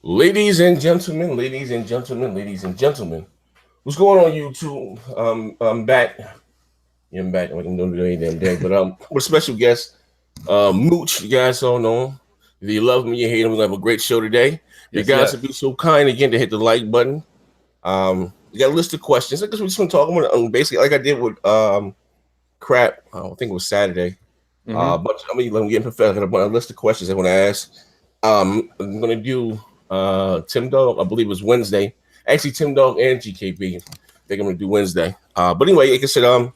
Ladies and gentlemen, what's going on YouTube? I'm back. Yeah, I'm back. I can do any damn day, but with a special guest, Mooch. You guys all know him. If you love him, you hate him. We're gonna have a great show today. You guys would be so kind again to hit the like button. We got a list of questions. I guess we're just gonna talk about basically like I did with crap. I don't think it was Saturday. But I'm getting professional. I got a list of questions I want to ask. I'm gonna do Tim Dog, I believe it was Wednesday. Actually, Tim Dog and GKB. I think I'm gonna do Wednesday. But anyway, like I said,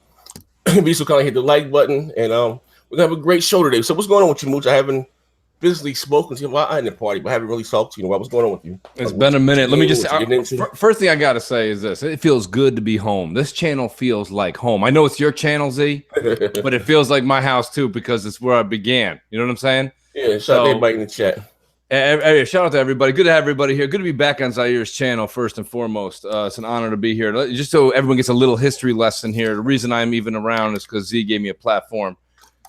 be so kind of hit the like button, and we're gonna have a great show today. So what's going on with you, Mooch? I haven't physically spoken to you. Well, I didn't party, but I haven't really talked to you. What's going on with you? It's been a minute. Let me just first thing I gotta say is this: it feels good to be home. This channel feels like home. I know it's your channel, Z, but it feels like my house too because it's where I began. You know what I'm saying? Yeah. Shout out to everybody in the chat. Hey, shout out to everybody. Good to have everybody here. Good to be back on Zaire's channel, first and foremost. It's an honor to be here. Just so everyone gets a little history lesson here, the reason I'm even around is because Z gave me a platform.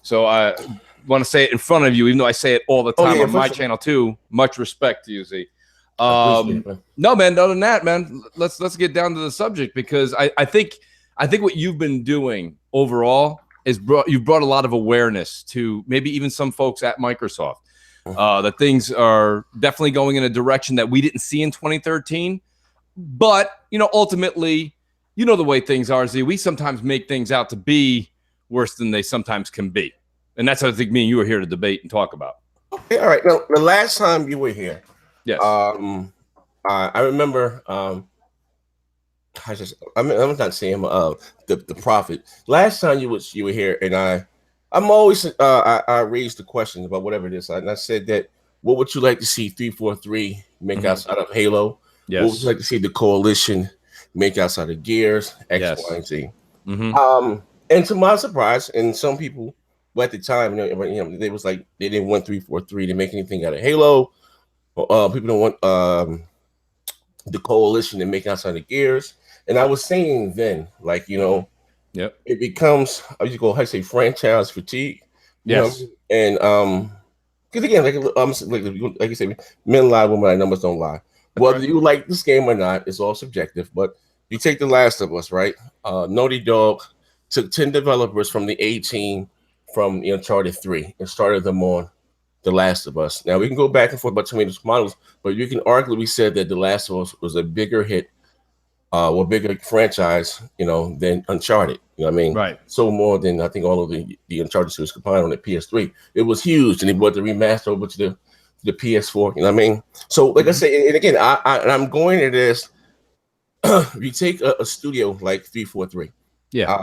So I want to say it in front of you, even though I say it all the time on my channel too. Much respect to you, Z. No, man, other than that, man, let's get down to the subject because I think what you've been doing overall is you've brought a lot of awareness to maybe even some folks at Microsoft. That things are definitely going in a direction that we didn't see in 2013. But, ultimately, the way things are, Z, we sometimes make things out to be worse than they sometimes can be. And that's what I think me and you are here to debate and talk about. Okay, all right. Now, the last time you were here, yes, I remember, I'm not saying the prophet. Last time you were here, and I'm always I raised the question about whatever it is, and I said that what would you like to see 343 make outside of Halo? Yes. What would you like to see the Coalition make outside of Gears, X, Y, and Z? And to my surprise, and some people at the time, they was like they didn't want 343 to make anything out of Halo. People don't want the Coalition to make outside of Gears, and I was saying then, like yep, it becomes I say franchise fatigue. Yes, and because again, like you said, men lie, women lie, numbers don't lie. Whether you like this game or not, it's all subjective. But you take The Last of Us, right? Naughty Dog took 10 developers from the A team from Uncharted 3 and started them on The Last of Us. Now we can go back and forth about tomatoes models, but you can arguably said that The Last of Us was a bigger hit. Or bigger franchise, than Uncharted. You know what I mean? Right. So more than I think all of the Uncharted series combined on the PS3. It was huge, and they brought the remaster over to the PS4. You know what I mean? So, like I say, and again, I'm going to this. If you take a studio like 343,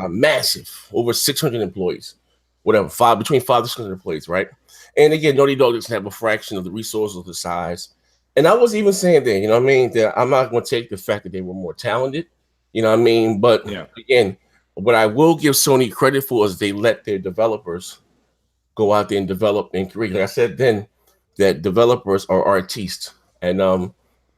massive, over 600 employees, whatever, between 500 to 600 employees, right? And again, Naughty Dog doesn't have a fraction of the resources of the size. And I was even saying that, that I'm not going to take the fact that they were more talented, But again, what I will give Sony credit for is they let their developers go out there and develop and create. Like I said then, that developers are artistes, and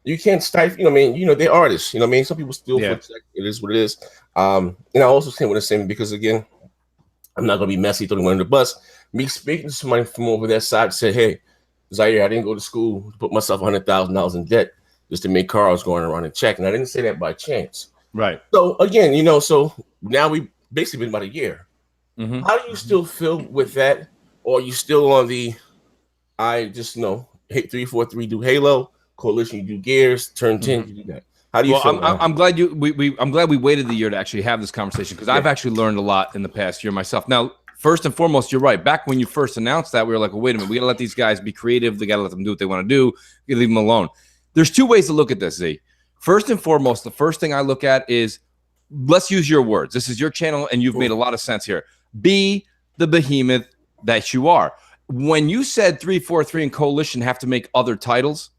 you can't stifle. They're artists. Some people still it is what it is. And I also say what I'm saying because again, I'm not going to be messy throwing one under the bus. Me speaking to somebody from over that side said, "Hey, Zaire, I didn't go to school to put myself $100,000 in debt just to make cars going around and check." And I didn't say that by chance. Right. So again, so now we basically been about a year. How do you still feel with that? Or are you still on the, hit 343 do Halo, Coalition you do Gears, turn 10 you do that? How do you feel? I'm glad I'm glad we waited the year to actually have this conversation because I've actually learned a lot in the past year myself. Now, first and foremost, you're right. Back when you first announced that, we were like, well, wait a minute. We got to let these guys be creative. They got to let them do what they want to do. You leave them alone. There's two ways to look at this, Z. First and foremost, the first thing I look at is, let's use your words. This is your channel, and you've made a lot of sense here. Be the behemoth that you are. When you said 343 and Coalition have to make other titles,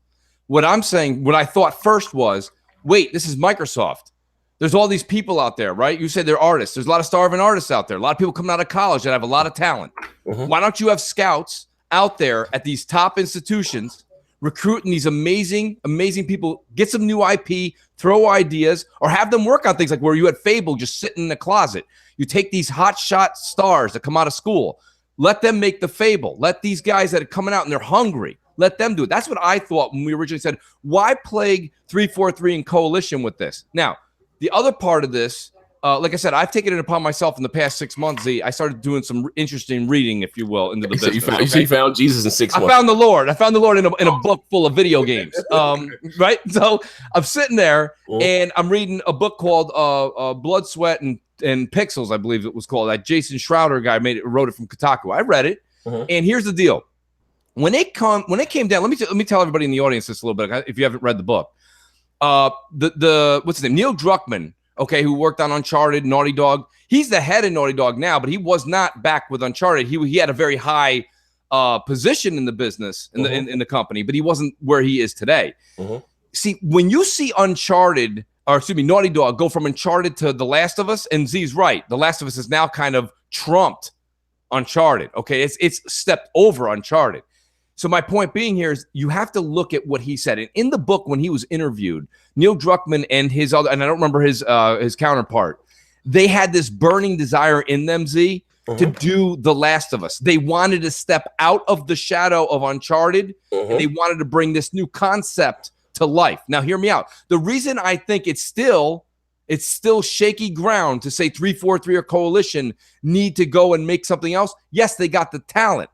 what I'm saying, what I thought first was, wait, this is Microsoft. There's all these people out there, right? You said they're artists. There's a lot of starving artists out there. A lot of people coming out of college that have a lot of talent. Why don't you have scouts out there at these top institutions recruiting these amazing, amazing people, get some new IP, throw ideas, or have them work on things like where you had Fable just sitting in the closet. You take these hot shot stars that come out of school, let them make the Fable. Let these guys that are coming out and they're hungry, Let them do it. That's what I thought when we originally said, why plague 343 and Coalition with this? Now, the other part of this, like I said, I've taken it upon myself in the past 6 months. I started doing some interesting reading, if you will, into the business. You found Jesus in 6 months. I found the Lord. I found the Lord in a book full of video games. Right? So I'm sitting there and I'm reading a book called Blood, Sweat, and Pixels, I believe it was called. That Jason Schrouder guy wrote it from Kotaku. I read it, and here's the deal: when it came down, let me tell everybody in the audience this a little bit if you haven't read the book. The what's his name? Neil Druckmann, okay, who worked on Uncharted, Naughty Dog. He's the head of Naughty Dog now, but he was not back with Uncharted. He had a very high position in the business in the company, but he wasn't where he is today. See, when you see Uncharted, or excuse me, Naughty Dog go from Uncharted to The Last of Us, and Z's right, The Last of Us is now kind of trumped Uncharted. Okay, it's stepped over Uncharted. So my point being here is you have to look at what he said. And in the book, when he was interviewed, Neil Druckmann and his other, and I don't remember his counterpart, they had this burning desire in them, Z, to do The Last of Us. They wanted to step out of the shadow of Uncharted, and they wanted to bring this new concept to life. Now, hear me out. The reason I think it's still shaky ground to say 343 or Coalition need to go and make something else. Yes, they got the talent.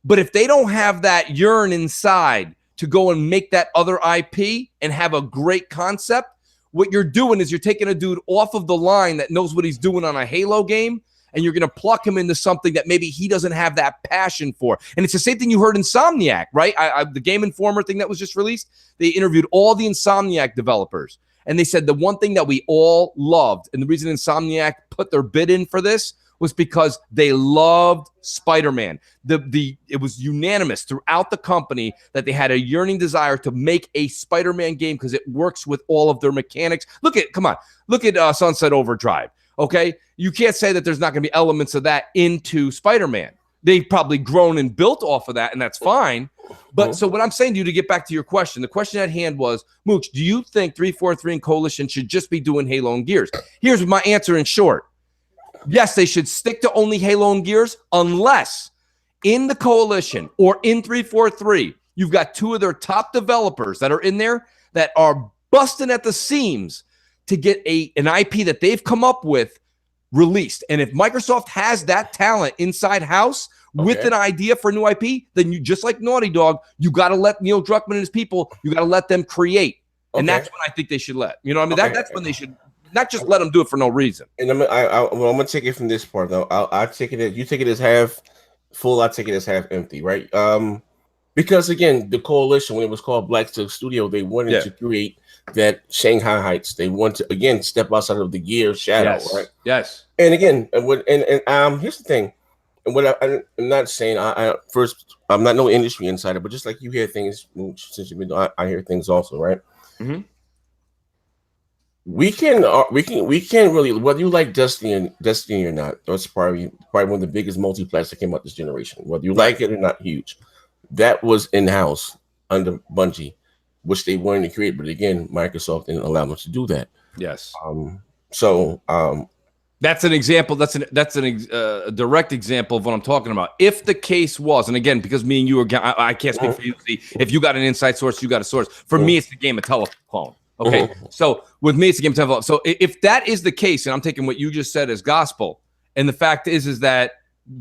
But if they don't have that yearn inside to go and make that other IP and have a great concept, what you're doing is you're taking a dude off of the line that knows what he's doing on a Halo game, and you're going to pluck him into something that maybe he doesn't have that passion for. And it's the same thing you heard Insomniac, right? The Game Informer thing that was just released, they interviewed all the Insomniac developers. And they said the one thing that we all loved, and the reason Insomniac put their bid in for this was because they loved Spider-Man. It was unanimous throughout the company that they had a yearning desire to make a Spider-Man game because it works with all of their mechanics. Look at Sunset Overdrive. Okay, you can't say that there's not going to be elements of that into Spider-Man. They've probably grown and built off of that, and that's fine. But so what I'm saying to you, to get back to your question, the question at hand was, Mooch, do you think 343 and Coalition should just be doing Halo and Gears? Here's my answer in short. Yes, they should stick to only Halo and Gears unless in the Coalition or in 343, you've got two of their top developers that are in there that are busting at the seams to get an IP that they've come up with released. And if Microsoft has that talent inside house with an idea for a new IP, then you, just like Naughty Dog, you got to let Neil Druckmann and his people, you got to let them create. And that's when I think they should let. You know what I mean? That's when they should not just let them do it for no reason. And I'm going to take it from this part, though. I'll take it as, you take it as half full, I take it as half empty, right? Because, again, the Coalition, when it was called Black Silk Studio, they wanted to create that Shanghai Heights. They want to, again, step outside of the Gear shadow, right? Yes. And again, here's the thing. And what I'm not saying, I'm not no industry insider, but just like you hear things, since you've been, I hear things also, right? We can really, whether you like Destiny or not, that's probably one of the biggest multiplats that came out this generation. Whether you like it or not, huge. That was in-house under Bungie, which they wanted to create, but again, Microsoft didn't allow them to do that. Yes. That's an example. That's a direct example of what I'm talking about. If the case was, and again, because me and you are, I can't speak for you. If you got an inside source, you got a source. For me, it's the game of telephone. Okay. So with me, it's a game of telephone. So if that is the case, and I'm taking what you just said as gospel, and the fact is that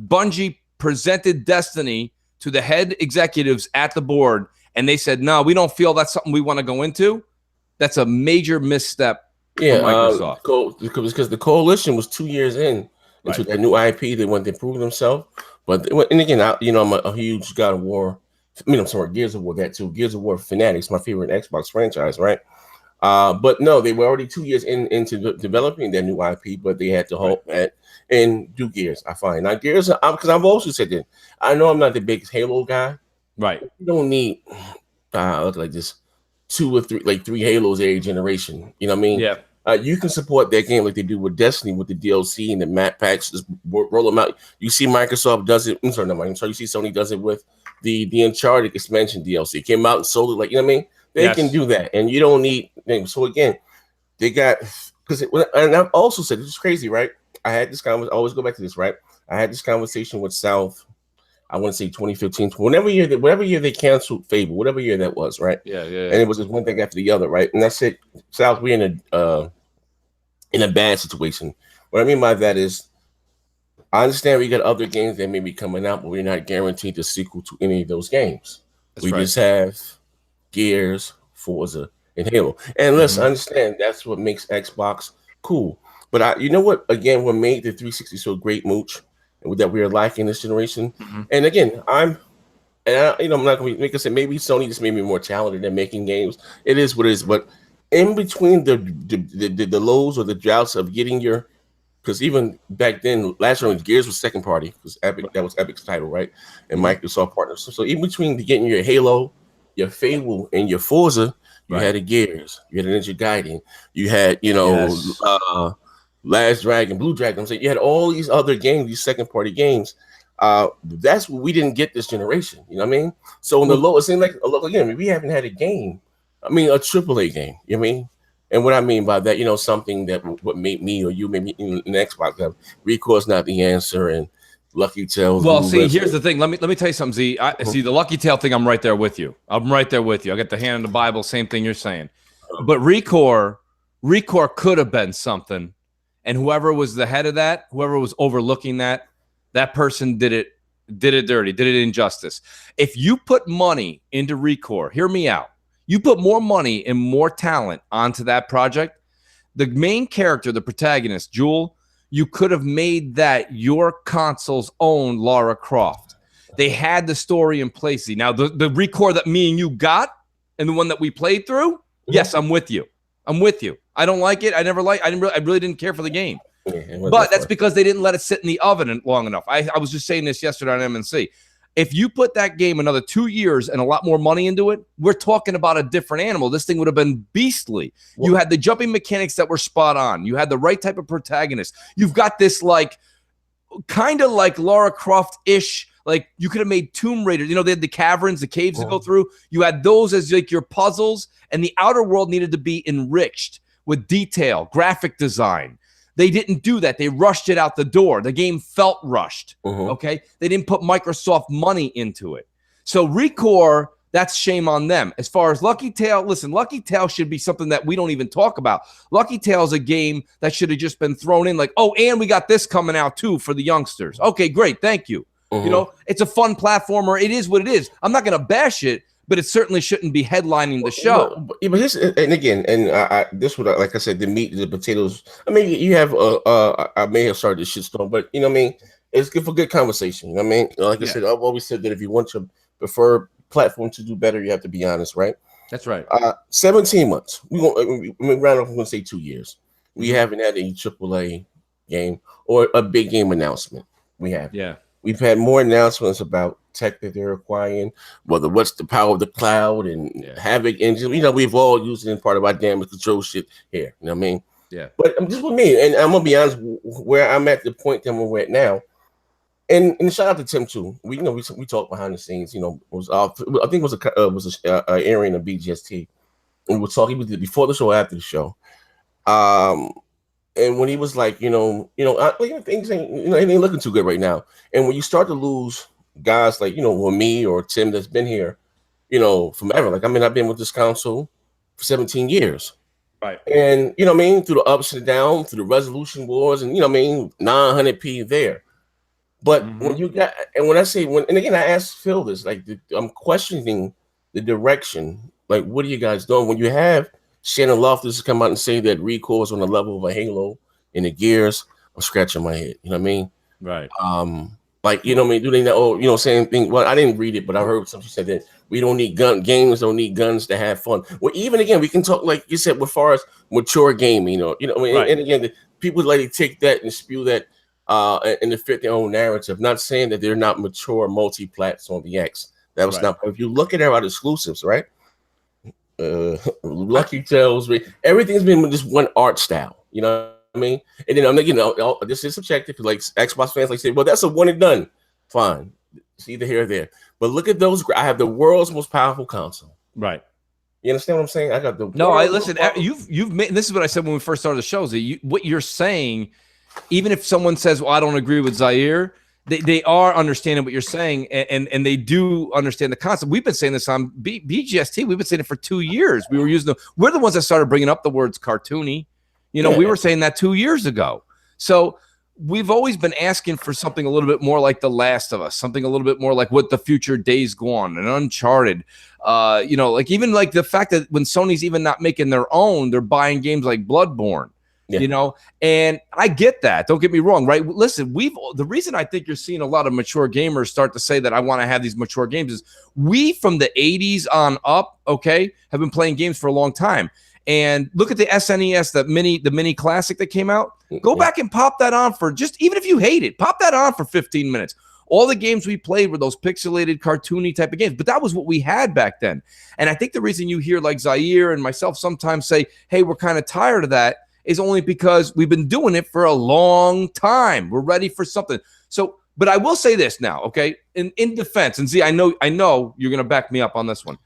Bungie presented Destiny to the head executives at the board, and they said, no, we don't feel that's something we want to go into. That's a major misstep. Yeah, Microsoft. Because the Coalition was 2 years into that new IP. They wanted to improve themselves. But, and again, I'm a huge God of War. Gears of War, that too. Gears of War Fanatics, my favorite Xbox franchise, right? But no, they were already 2 years into developing their new IP, but they had to halt that and do Gears. I find now Gears, because I've also said that I know I'm not the biggest Halo guy. Right. You don't need look like this 2 or 3, like 3 Halos every generation. You know what I mean? Yeah. You can support that game like they do with Destiny, with the DLC and the map packs. Just roll them out. You see Microsoft does it. I'm sorry, you see Sony does it with the Uncharted expansion DLC. It came out and sold it, like, you know what I mean? They can do that, and you don't need. So again, they got, because and I've also said, this is crazy, right? I had this conversation. I always go back to this, right? I had this conversation with South I want to say 2015, whatever year they canceled Fable, whatever year that was, right? Yeah. And it was just one thing after the other, right? And that's it. South, we're in a bad situation. What I mean by that is, I understand we got other games that may be coming out, but we're not guaranteed the sequel to any of those games. We just have Gears, Forza, and Halo. And let's understand that's what makes Xbox cool. But you know what? Again, what made the 360 so great, Mooch, and that we are lacking this generation. And again, I'm not going to make us say maybe Sony just made me more talented at making games. It is what it is. But in between the lows or the droughts of getting your, because even back then, last year, Gears was second party because Epic, that was Epic's title, right? And Microsoft partners. So in between getting your Halo, your Fable, and your Forza, you had a Gears, you had a Ninja Gaiden, you had Last Dragon, Blue Dragon. So you had all these other games, these second party games. That's what we didn't get this generation. You know what I mean? So in the low, it seemed like again, we haven't had a game. I mean, a AAA game. You know what I mean? And what I mean by that, something that what made me or you made me in an Xbox have Recore's not the answer, and Lucky Tales. Well, see, here's the thing. Let me tell you something, Z. See the Lucky Tail thing. I'm right there with you. I got the hand in the Bible. Same thing you're saying. But Recore could have been something, and whoever was the head of that, whoever was overlooking that person did it dirty, did it injustice. If you put money into Recore, hear me out. You put more money and more talent onto that project, the main character, the protagonist, Jewel, you could have made that your console's own Lara Croft. They had the story in place. Now, the Recore that me and you got and the one that we played through, yes, I'm with you. I don't like it. I really didn't care for the game. But that's because they didn't let it sit in the oven long enough. I was just saying this yesterday on MNC. If you put that game another 2 years and a lot more money into it, we're talking about a different animal. This thing would have been beastly. You had the jumping mechanics that were spot on. You had the right type of protagonist. You've got this kind of like Lara Croft-ish. Like you could have made Tomb Raider. They had the caverns, the caves to go through. You had those as like your puzzles, and the outer world needed to be enriched with detail, graphic design. They didn't do that. They rushed it out the door. The game felt rushed. Okay. They didn't put Microsoft money into it. So Recore, that's shame on them. As far as Lucky Tail, listen, Lucky Tail should be something that we don't even talk about. Lucky Tail is a game that should have just been thrown in like, oh, and we got this coming out too for the youngsters. Okay, great. Thank you. It's a fun platformer. It is what it is. I'm not going to bash it, but it certainly shouldn't be headlining the show. But this, and again, this would, like I said, the meat, the potatoes. I mean, you have, I may have started this shitstorm, but you know what I mean? It's good for good conversation. You know what I mean? Like I said, I've always said that if you want your preferred platform to do better, you have to be honest, right? That's right. 17 months. We round up, we're going to say 2 years. We haven't had a AAA game or a big game announcement. We have. Yeah. We've had more announcements about tech that they're acquiring, what's the power of the cloud and Havoc engine. We've all used it in part of our damage control shit here. You know what I mean? Yeah. But just with me, and I'm gonna be honest, where I'm at the point that we're at now. And shout out to Tim too. We talked behind the scenes. I think it was a airing of BGST. And we were talking before the show, after the show. And when he was like, things ain't looking too good right now. And when you start to lose guys like, with me or Tim that's been here, from ever. Like, I mean, I've been with this console for 17 years. Right. And, through the ups and downs, through the resolution wars and, 900p there. But when you got, and when I say, and again, I asked Phil this, like, I'm questioning the direction. Like, what are you guys doing? When you have Shannon Loftus come out and say that Recore is on the level of a Halo in the Gears, I'm scratching my head. You know what I mean? Right. Like, do they know, same thing? Well, I didn't read it, but I heard somebody said that we don't need games don't need guns to have fun. Well, even again, we can talk, like you said, as far as mature gaming, right. And again, people like to take that and spew that and to fit their own narrative, not saying that they're not mature multi-plats on the X. That was not, if you look at our exclusives, right? Lucky Tales, everything's been just one art style, you know what I mean? And then this is subjective, like Xbox fans like say, well, that's a one and done. Fine, it's either here or there. But look at those. I have the world's most powerful console. Right. You understand what I'm saying? I got the listen. You've made, this is what I said when we first started the show. What you're saying, even if someone says, "Well, I don't agree with Zaire," they are understanding what you're saying, and they do understand the concept. We've been saying this on BGST. We've been saying it for 2 years. We're the ones that started bringing up the words cartoony. You know, we were saying that 2 years ago. So we've always been asking for something a little bit more like The Last of Us, something a little bit more like what the future Days Gone and Uncharted. You know, like even like the fact that when Sony's even not making their own, they're buying games like Bloodborne. You know, and I get that. Don't get me wrong, right? Listen, the reason I think you're seeing a lot of mature gamers start to say that I want to have these mature games is we from the 80s on up, okay, have been playing games for a long time. And look at the SNES, the mini classic that came out. Go back and pop that on for just, even if you hate it, pop that on for 15 minutes. All the games we played were those pixelated, cartoony type of games, but that was what we had back then. And I think the reason you hear like Zaire and myself sometimes say, hey, we're kind of tired of that, is only because we've been doing it for a long time. We're ready for something. So, but I will say this now, okay? In defense, and Z, I know you're going to back me up on this one.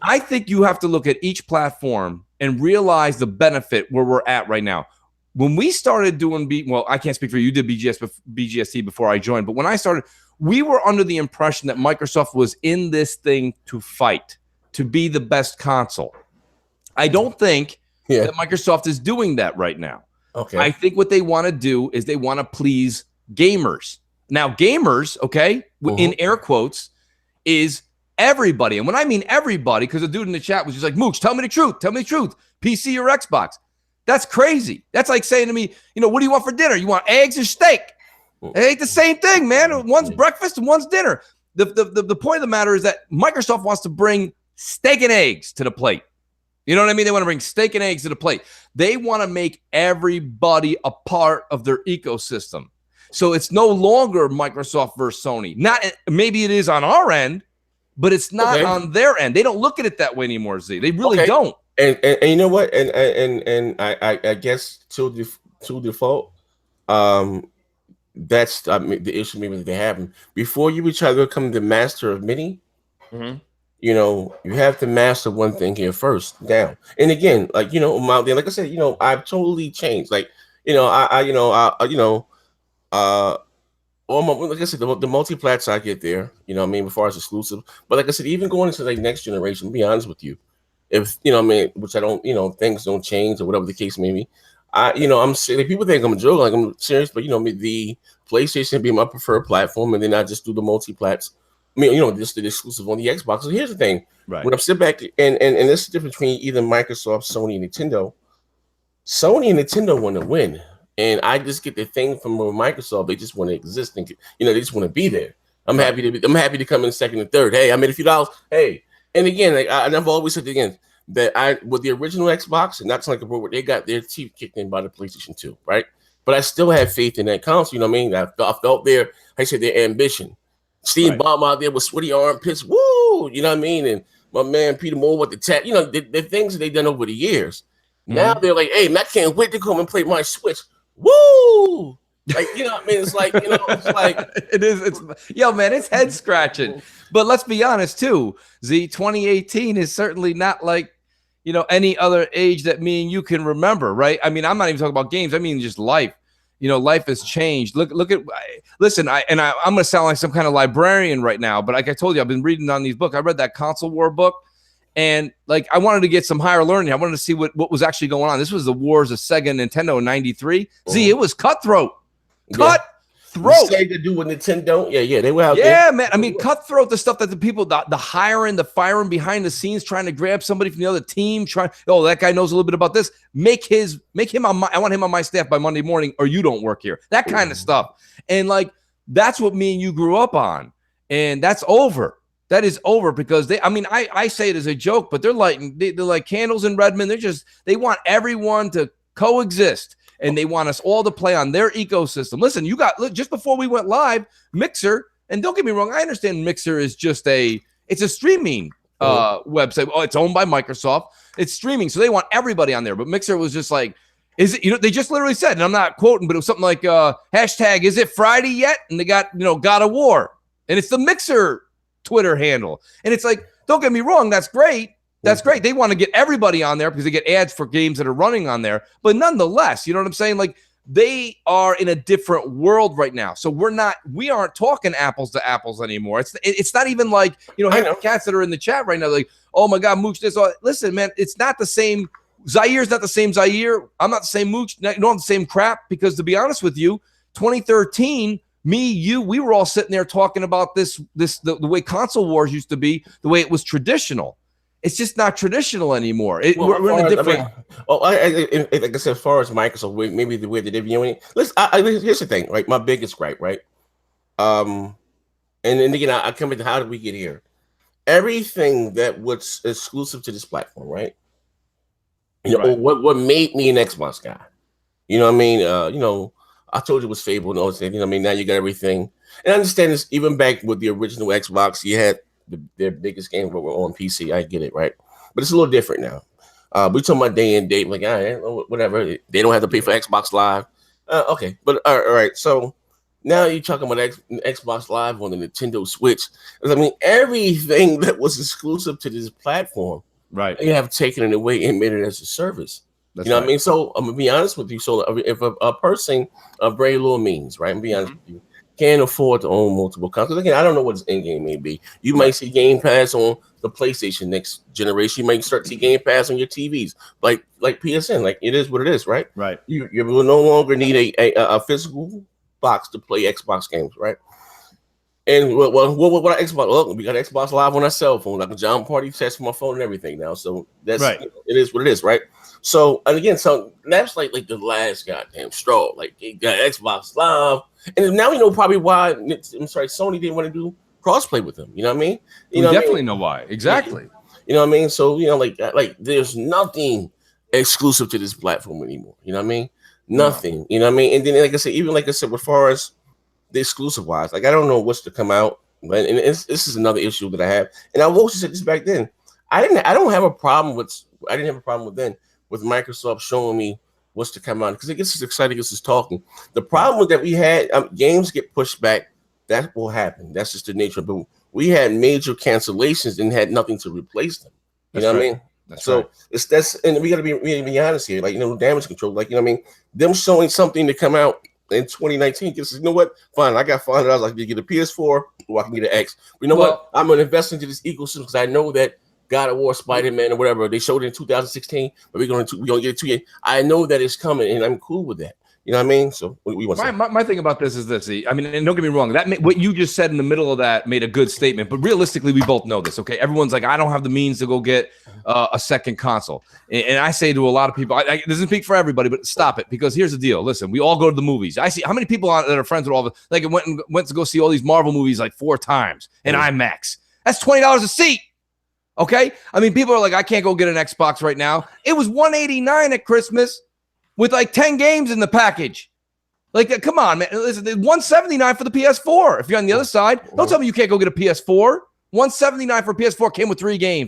I think you have to look at each platform and realize the benefit where we're at right now. When we started doing, well, I can't speak for you. You did BGST before I joined, but when I started, we were under the impression that Microsoft was in this thing to fight, to be the best console. I don't think that Microsoft is doing that right now. Okay. I think what they want to do is they want to please gamers. Now, gamers, okay, in air quotes, is everybody. And when I mean everybody, because the dude in the chat was just like, Mooch, tell me the truth. Tell me the truth. PC or Xbox. That's crazy. That's like saying to me, you know, what do you want for dinner? You want eggs or steak? It ain't the same thing, man. One's breakfast and one's dinner. The point of the matter is that Microsoft wants to bring steak and eggs to the plate. You know what I mean? They want to bring steak and eggs to the plate. They want to make everybody a part of their ecosystem. So it's no longer Microsoft versus Sony. Not maybe it is on our end, but it's not on their end. They don't look at it that way anymore, Z. They really don't. And you know what? And I guess to default, that's the issue maybe they have. Before you would try to become the master of many. You know, you have to master one thing here first down. And again, like, you know, like I said, you know, I've totally changed. Like, you know, all my, like I said, the multi-plats I get there, you know what I mean, before it's exclusive. But like I said, even going into like next generation, to be honest with you, if, you know what I mean, which I don't, you know, things don't change or whatever the case may be, you know, I'm serious. People think I'm joking, like I'm serious, but you know, the PlayStation be my preferred platform, and then I just do the multi-plats. I mean, you know, just the exclusive on the Xbox. So here's the thing. Right. When I sit back and this is the difference between either Microsoft, Sony, and Nintendo. Sony and Nintendo want to win. And I just get the thing from Microsoft. They just want to exist and, you know, they just want to be there. I'm happy to come in second and third. Hey, I made a few dollars. Hey. And again, like and I've always said again that with the original Xbox, and that's like they got their teeth kicked in by the PlayStation 2, right? But I still have faith in that console, you know what I mean? I felt their ambition. Steve Ballmer out there with sweaty armpits, woo, you know what I mean? And my man Peter Moore with the tap, you know, the things that they've done over the years. Now they're like, hey, man, I can't wait to come and play my Switch. Woo! Like, you know what I mean? It's like, you know, it's like it's yo, man, it's head scratching. But let's be honest too, Z, 2018 is certainly not like, you know, any other age that me and you can remember, right? I mean, I'm not even talking about games, I mean just life. You know, life has changed. Look at, listen, I'm going to sound like some kind of librarian right now, but like I told you, I've been reading on these books. I read that console war book, and like I wanted to get some higher learning. I wanted to see what was actually going on. This was the wars of Sega and Nintendo in '93. Z, it was cutthroat. Cutthroat. Sega do with Nintendo. Yeah, they were out there. Yeah, man. I mean, cutthroat, the stuff that the people, the hiring, the firing behind the scenes, trying to grab somebody from the other team, oh, that guy knows a little bit about this. Make him on I want him on my staff by Monday morning, or you don't work here. That kind of stuff. And like, that's what me and you grew up on. And that's over. That is over because I say it as a joke, but they're like candles in Redmond. They want everyone to coexist. And they want us all to play on their ecosystem. Listen, just before we went live, Mixer, and don't get me wrong, I understand Mixer is just it's a streaming website. Oh, it's owned by Microsoft. It's streaming, so they want everybody on there. But Mixer was just like, is it, you know, they just literally said, and I'm not quoting, but it was something like hashtag, is it Friday yet? And they got, you know, God of War. And it's the Mixer Twitter handle. And it's like, don't get me wrong, that's great. That's great. They want to get everybody on there because they get ads for games that are running on there. But nonetheless, you know what I'm saying? Like, They are in a different world right now. So we aren't talking apples to apples anymore. It's not even like, half the cats that are in the chat right now, like, oh my God, Mooch, this, all. Listen, man, it's not the same. Zaire's not the same Zaire. I'm not the same Mooch. You don't have the same crap, because to be honest with you, 2013, me, you, we were all sitting there talking about the way console wars used to be, the way it was traditional. It's just not traditional anymore. We're in a different. Like I said, as far as Microsoft, maybe the way they're viewing it. Here's the thing, right? My biggest gripe, right? And then again, I come into how did we get here? Everything that was exclusive to this platform, right? What made me an Xbox guy? You know what I mean? I told you it was Fable and all this. Now you got everything. And I understand this. Even back with the original Xbox, you had their biggest games were on PC. I get it, right? But it's a little different now. We're talking about day and date, like, whatever. They don't have to pay for Xbox Live. Okay, but all right. So now you're talking about Xbox Live on the Nintendo Switch. Everything that was exclusive to this platform, right? They have taken it away and made it as a service. That's what I mean? So I'm gonna be honest with you. So if a person of very little means, right? I'm gonna be honest with you, can't afford to own multiple consoles. Again, I don't know what his end game may be. You might see Game Pass on the PlayStation next generation. You might start to see Game Pass on your TVs, like PSN. Like, it is what it is, right? Right. You will no longer need a physical box to play Xbox games, right? And what Xbox? Well, we got Xbox Live on our cell phone. I can jump party test for my phone and everything now. So that's right. It is what it is, right? So, and again, so that's like the last goddamn straw. Like, you got Xbox Live, and now you know probably why. Sony didn't want to do crossplay with them. You know what I mean? You definitely know why. Exactly. You know what I mean? So like there's nothing exclusive to this platform anymore. You know what I mean? Nothing. No. You know what I mean? And then, like I said, as far as the exclusive wise, like, I don't know what's to come out, but this is another issue that I have. And I've also said this back then. I didn't have a problem with with Microsoft showing me what's to come out, because it gets us excited, gets us talking. The problem that we had, games get pushed back. That will happen. That's just the nature of it. We had major cancellations and had nothing to replace them. You know what I mean? And we got to be honest here. Like, damage control. Like, them showing something to come out in 2019 gives us, fine, I got $500. I can get a PS4 or I can get an X. But what? I'm going to invest into this ecosystem because I know that God of War, Spider-Man, or whatever, they showed it in 2016, but we're going to get it 2 years. I know that it's coming, and I'm cool with that. You know what I mean? So we want my thing about this is this. And don't get me wrong, what you just said in the middle of that made a good statement, but realistically, we both know this, okay? Everyone's like, I don't have the means to go get a second console. And I say to a lot of people, this doesn't speak for everybody, but stop it, because here's the deal. Listen, we all go to the movies. I see how many people that are friends with all the, like, went to go see all these Marvel movies like 4 times in IMAX. That's $20 a seat. Okay? People are like, I can't go get an Xbox right now. It was $189 at Christmas with like 10 games in the package. Like, come on, man. Listen, $179 for the PS4. If you're on the other side, don't tell me you can't go get a PS4. $179 for PS4 came with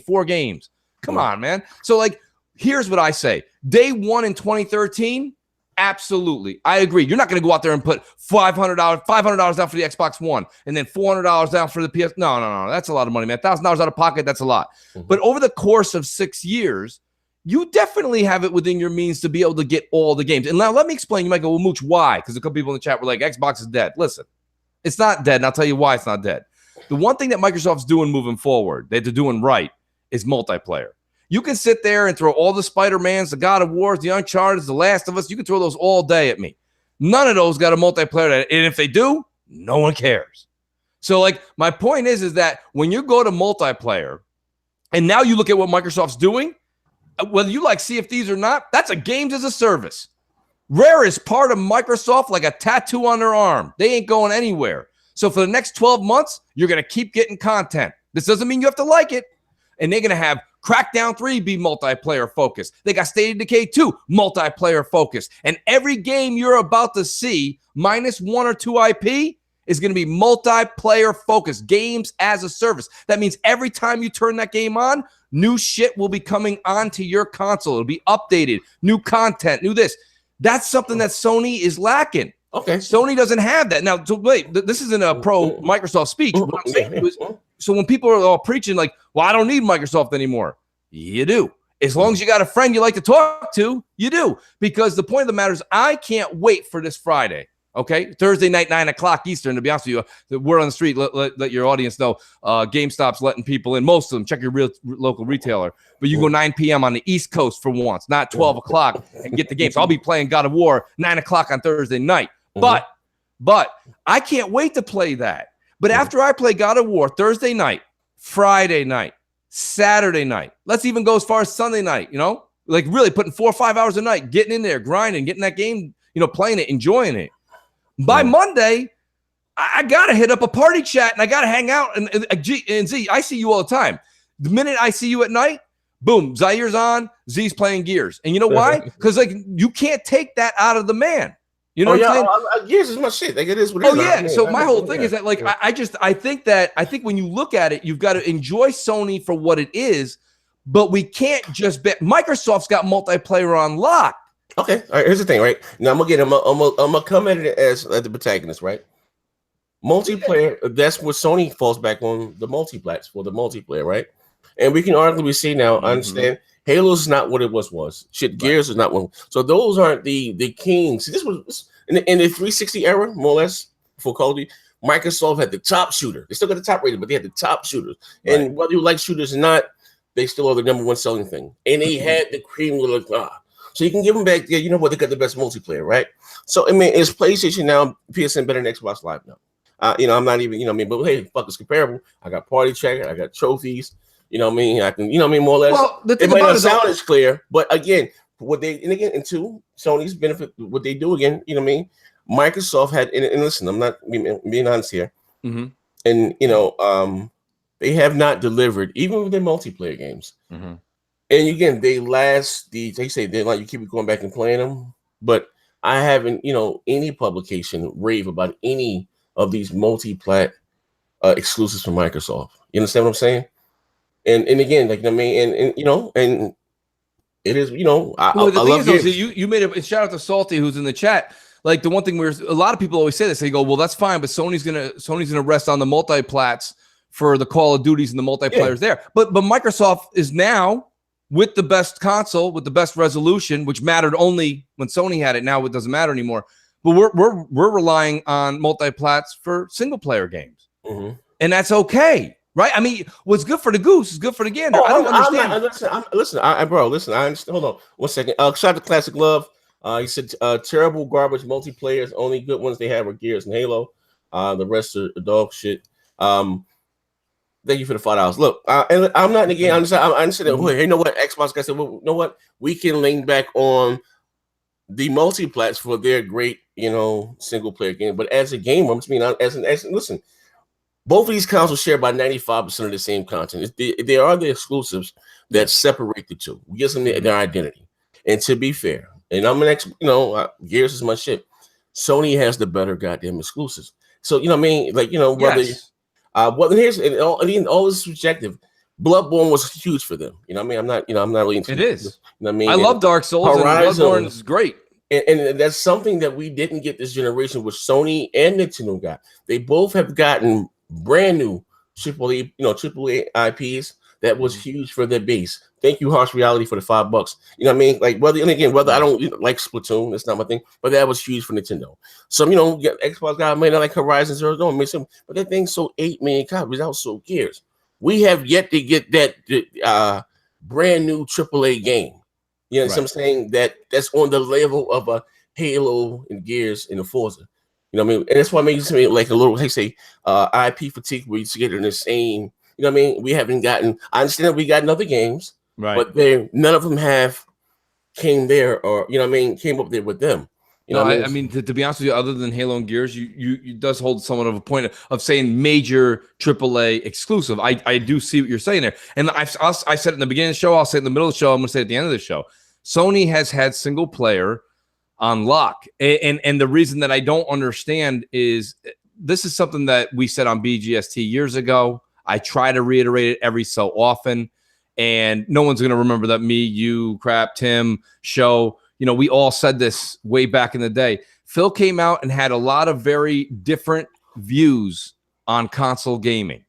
4 games. Come on, man. So, like, here's what I say. Day one in 2013, absolutely. I agree. You're not going to go out there and put $500 down for the Xbox One and then $400 down for the PS. No. That's a lot of money, man. $1,000 out of pocket, that's a lot. But over the course of 6 years, you definitely have it within your means to be able to get all the games. And now let me explain. You might go, well, Mooch, why? Because a couple people in the chat were like, Xbox is dead. Listen, it's not dead, and I'll tell you why it's not dead. The one thing that Microsoft's doing moving forward, that they're doing right, is multiplayer. You can sit there and throw all the Spider-Mans, the God of Wars, the Uncharted, the Last of Us. You can throw those all day at me. None of those got a multiplayer. And if they do, no one cares. So, like, my point is that when you go to multiplayer, and now you look at what Microsoft's doing, whether you like Sea of Thieves or not, that's a games as a service. Rare is part of Microsoft like a tattoo on their arm. They ain't going anywhere. So for the next 12 months, you're going to keep getting content. This doesn't mean you have to like it. And they're going to have Crackdown 3 be multiplayer focused. They got State of Decay 2 multiplayer focused. And every game you're about to see, minus 1 or 2 IP, is going to be multiplayer focused. Games as a service. That means every time you turn that game on, new shit will be coming onto your console. It'll be updated, new content, new this. That's something that Sony is lacking. Okay. Sony doesn't have that. Now, so wait, this isn't a pro Microsoft speech. What I'm saying is, so when people are all preaching like, well, I don't need Microsoft anymore. You do. As long as you got a friend you like to talk to, you do. Because the point of the matter is, I can't wait for this Friday. Okay, Thursday night, 9 o'clock Eastern. To be honest with you, we're on the street. Let your audience know. GameStop's letting people in. Most of them. Check your local retailer. But you go 9 p.m. on the East Coast for once, not 12 o'clock, and get the game. So I'll be playing God of War 9 o'clock on Thursday night. But I can't wait to play that. But after I play God of War Thursday night, Friday night, Saturday night, let's even go as far as Sunday night. You know, like really putting 4 or 5 hours a night, getting in there, grinding, getting that game. You know, playing it, enjoying it. By Monday, I got to hit up a party chat and I got to hang out. And Z, I see you all the time. The minute I see you at night, boom, Zaire's on, Z's playing Gears. And you know why? Because like you can't take that out of the man. You know what I'm saying? Gears is my shit. Like it is what it is. Oh, yeah. So my whole thing is that like I think when you look at it, you've got to enjoy Sony for what it is, but we can't just bet. Microsoft's got multiplayer on lock. Okay, all right. Here's the thing, right? Now I'm gonna come at it as the protagonist, right? Multiplayer. That's what Sony falls back on, the multiplats for the multiplayer, right? And we can arguably see now. I understand Halo's not what it was. Shit, Gears is not one. So those aren't the kings. See, this was in the 360 era, more or less, for Call of Duty. Microsoft had the top shooter. They still got the top rating, but they had the top shooters. Right. And whether you like shooters or not, they still are the #1 selling thing. And they had the cream of the So you can give them back. Yeah, you know what? They got the best multiplayer, right? So I mean, is PlayStation now PSN better than Xbox Live now? You know, I'm not even. You know, what I mean, but hey, fuck, it's comparable. I got Party Checker. I got trophies. You know what I mean? I can. You know what I mean? More or less. Well, the thing it might not sound as clear, but again, and two, Sony's benefit. What they do again? You know what I mean? Microsoft had. And listen, I'm not being honest here. And you know, they have not delivered even with their multiplayer games. And again, they say they like you keep going back and playing them, but I haven't, you know, any publication rave about any of these multi-plat exclusives from Microsoft. You understand what I'm saying? And again, like I mean, and you know, and it is, you know, I love it. You made a shout out to Salty who's in the chat. Like the one thing where a lot of people always say this, they go, well, that's fine, but Sony's gonna rest on the multi-plats for the Call of Duties and the multiplayers there. But Microsoft is now with the best console, with the best resolution, which mattered only when Sony had it. Now it doesn't matter anymore. But we're relying on multiplats for single player games, and that's okay, right? I mean, what's good for the goose is good for the gander. I don't understand. Listen, I understand. Hold on 1 second. Shout out to Classic Love. He said terrible garbage multiplayers. Only good ones they have are Gears and Halo. The rest are dog shit. Thank you for the $5. Look, and I'm not again. I'm saying, you know what? Xbox guys said, well, you know what? We can lean back on the multiplats for their great, you know, single player game. But as a gamer, I mean, listen, both of these consoles share about 95% of the same content. They are the exclusives that separate the two. We give them their identity. And to be fair, and I'm an you know, Gears is my shit. Sony has the better goddamn exclusives. So you know what I mean? Like, you know, whether. Well, here's all this subjective. Bloodborne was huge for them. You know what I mean? I'm not really into it. Is. You know what I mean? I love Dark Souls. Horizon, and Bloodborne is great. And that's something that we didn't get this generation, which Sony and Nintendo got. They both have gotten brand new AAA IPs that was huge for their base. Thank you, Harsh Reality, for the $5. You know what I mean? Like whether I don't like Splatoon, that's not my thing, but that was huge for Nintendo. Some, you know, Xbox guy may not like Horizon Zero Dawn, but that thing sold 8 million copies. That was so Gears. We have yet to get that brand new AAA game. You know what I'm saying? That's on the level of a Halo and Gears and the Forza. You know what I mean? And that's why it makes me like a little, IP fatigue where you get in the same. You know what I mean? We haven't gotten. I understand that we got other games, right? But none of them have came there, or you know what I mean, came up there with them. You know, I mean, to be honest with you, other than Halo and Gears, you does hold somewhat of a point of saying major AAA exclusive. I do see what you're saying there, and I said it in the beginning of the show. I'll say it in the middle of the show. I'm going to say it at the end of the show. Sony has had single player on lock, and the reason that I don't understand is this is something that we said on BGST years ago. I try to reiterate it every so often, and no one's going to remember that me, you, Crap, Tim, Show, you know, we all said this way back in the day. Phil came out and had a lot of very different views on console gaming,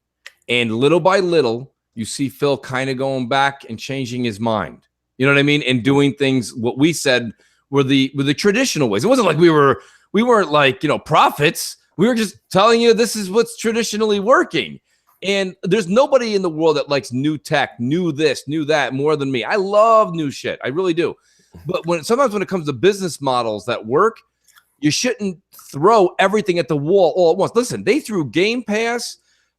and little by little, you see Phil kind of going back and changing his mind. You know what I mean? And doing things what we said were the traditional ways. It wasn't like we weren't like, you know, prophets. We were just telling you this is what's traditionally working. And there's nobody in the world that likes new tech, new this, new that more than me. I love new shit. I really do. But sometimes when it comes to business models that work, you shouldn't throw everything at the wall all at once. Listen, they threw Game Pass,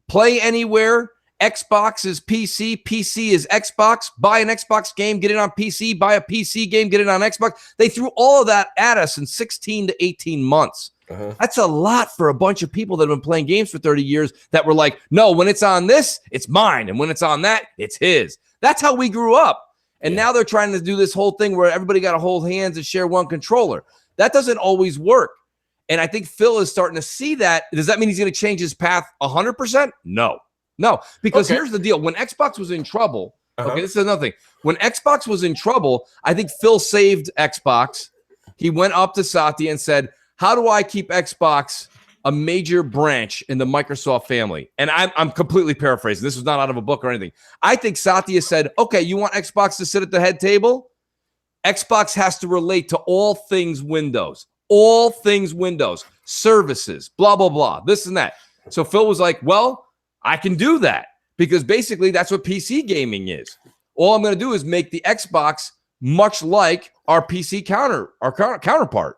Play Anywhere, Xbox is PC, PC is Xbox. Buy an Xbox game, get it on PC. Buy a PC game, get it on Xbox. They threw all of that at us in 16 to 18 months. That's a lot for a bunch of people that have been playing games for 30 years that were like, no, when it's on this, it's mine. And when it's on that, it's his. That's how we grew up. And now they're trying to do this whole thing where everybody got to hold hands and share one controller. That doesn't always work. And I think Phil is starting to see that. Does that mean he's going to change his path 100%? No. Because here's the deal. When Xbox was in trouble, okay, this is another thing. When Xbox was in trouble, I think Phil saved Xbox. He went up to Satya and said, how do I keep Xbox a major branch in the Microsoft family? And I'm completely paraphrasing. This was not out of a book or anything. I think Satya said, okay, you want Xbox to sit at the head table? Xbox has to relate to all things Windows, services, blah, blah, blah, this and that. So Phil was like, well, I can do that because basically that's what PC gaming is. All I'm going to do is make the Xbox much like our PC counterpart.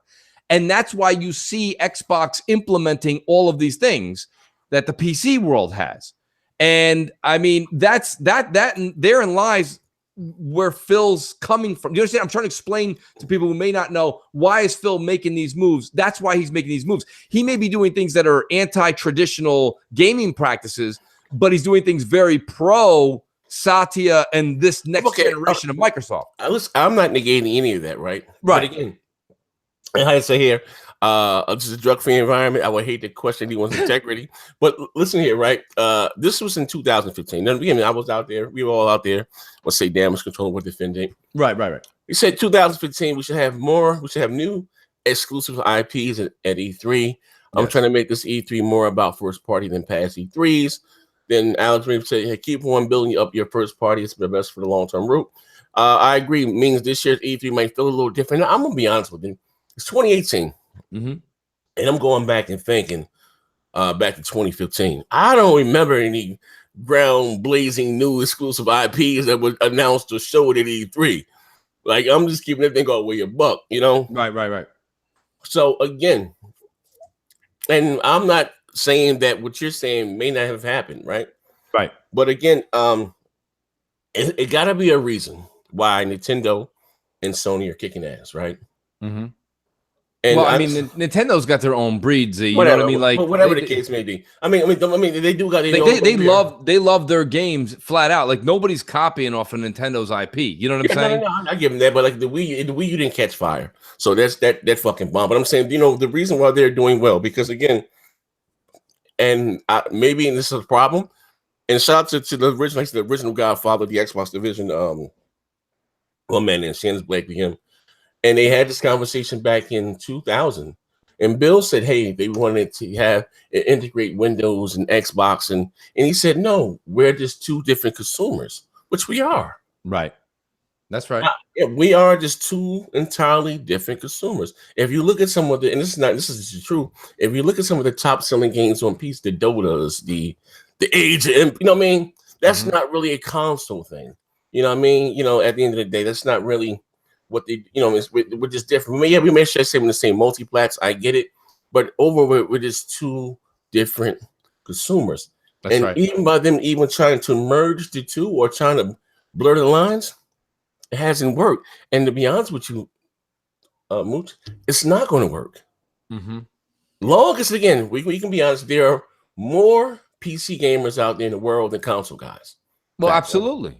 And that's why you see Xbox implementing all of these things that the PC world has. And I mean, therein lies where Phil's coming from. You understand? I'm trying to explain to people who may not know, why is Phil making these moves? That's why he's making these moves. He may be doing things that are anti-traditional gaming practices, but he's doing things very pro Satya and this next generation of Microsoft. Listen, I'm not negating any of that, right? Right. But again, and I say here, this is a drug-free environment. I would hate to question anyone's integrity, but listen here, right? This was in 2015. Now, again, I was out there. We were all out there. Let's say damage control with defending. Right. He said 2015. We should have more. We should have new exclusive IPs at E3. I'm trying to make this E3 more about first party than past E3s. Then Alex Reeves said, hey, keep on building up your first party. It's the best for the long-term route. I agree. It means this year's E3 might feel a little different. Now, I'm gonna be honest with you. It's 2018, and I'm going back and thinking back to 2015. I don't remember any ground blazing new exclusive IPs that were announced or showed at E3. Like, I'm just keeping everything all the way a buck, you know? Right. So again, and I'm not saying that what you're saying may not have happened, right? Right. But again, it got to be a reason why Nintendo and Sony are kicking ass, right? And well, I mean, Nintendo's got their own breeds. You whatever, know what I mean? Like whatever the case may be. I mean, they do got. They love their games flat out. Like nobody's copying off of Nintendo's IP. You know what I'm saying? No, I give them that, but like the Wii U didn't catch fire, so that's that fucking bomb. But I'm saying, you know, the reason why they're doing well because again, and maybe this is a problem. And shout out to the original Godfather of the Xbox division. One man named Shannon's Blake with him. And they had this conversation back in 2000. And Bill said, hey, they wanted to integrate Windows and Xbox. And he said, no, we're just two different consumers, which we are. Right. That's right. We are just two entirely different consumers. If you look at some of and this is true. If you look at some of the top selling games on PC, the Dotas, the Age, you know what I mean? That's not really a console thing. You know what I mean? You know, at the end of the day, that's not really what they, you know, we're just different. We may share some of the same multiplats. I get it, but we're just two different consumers. That's right. Even by them even trying to merge the two or trying to blur the lines, it hasn't worked. And to be honest with you, Mooch, it's not going to work. Long as again, we can be honest, there are more PC gamers out there in the world than console guys. Well, absolutely.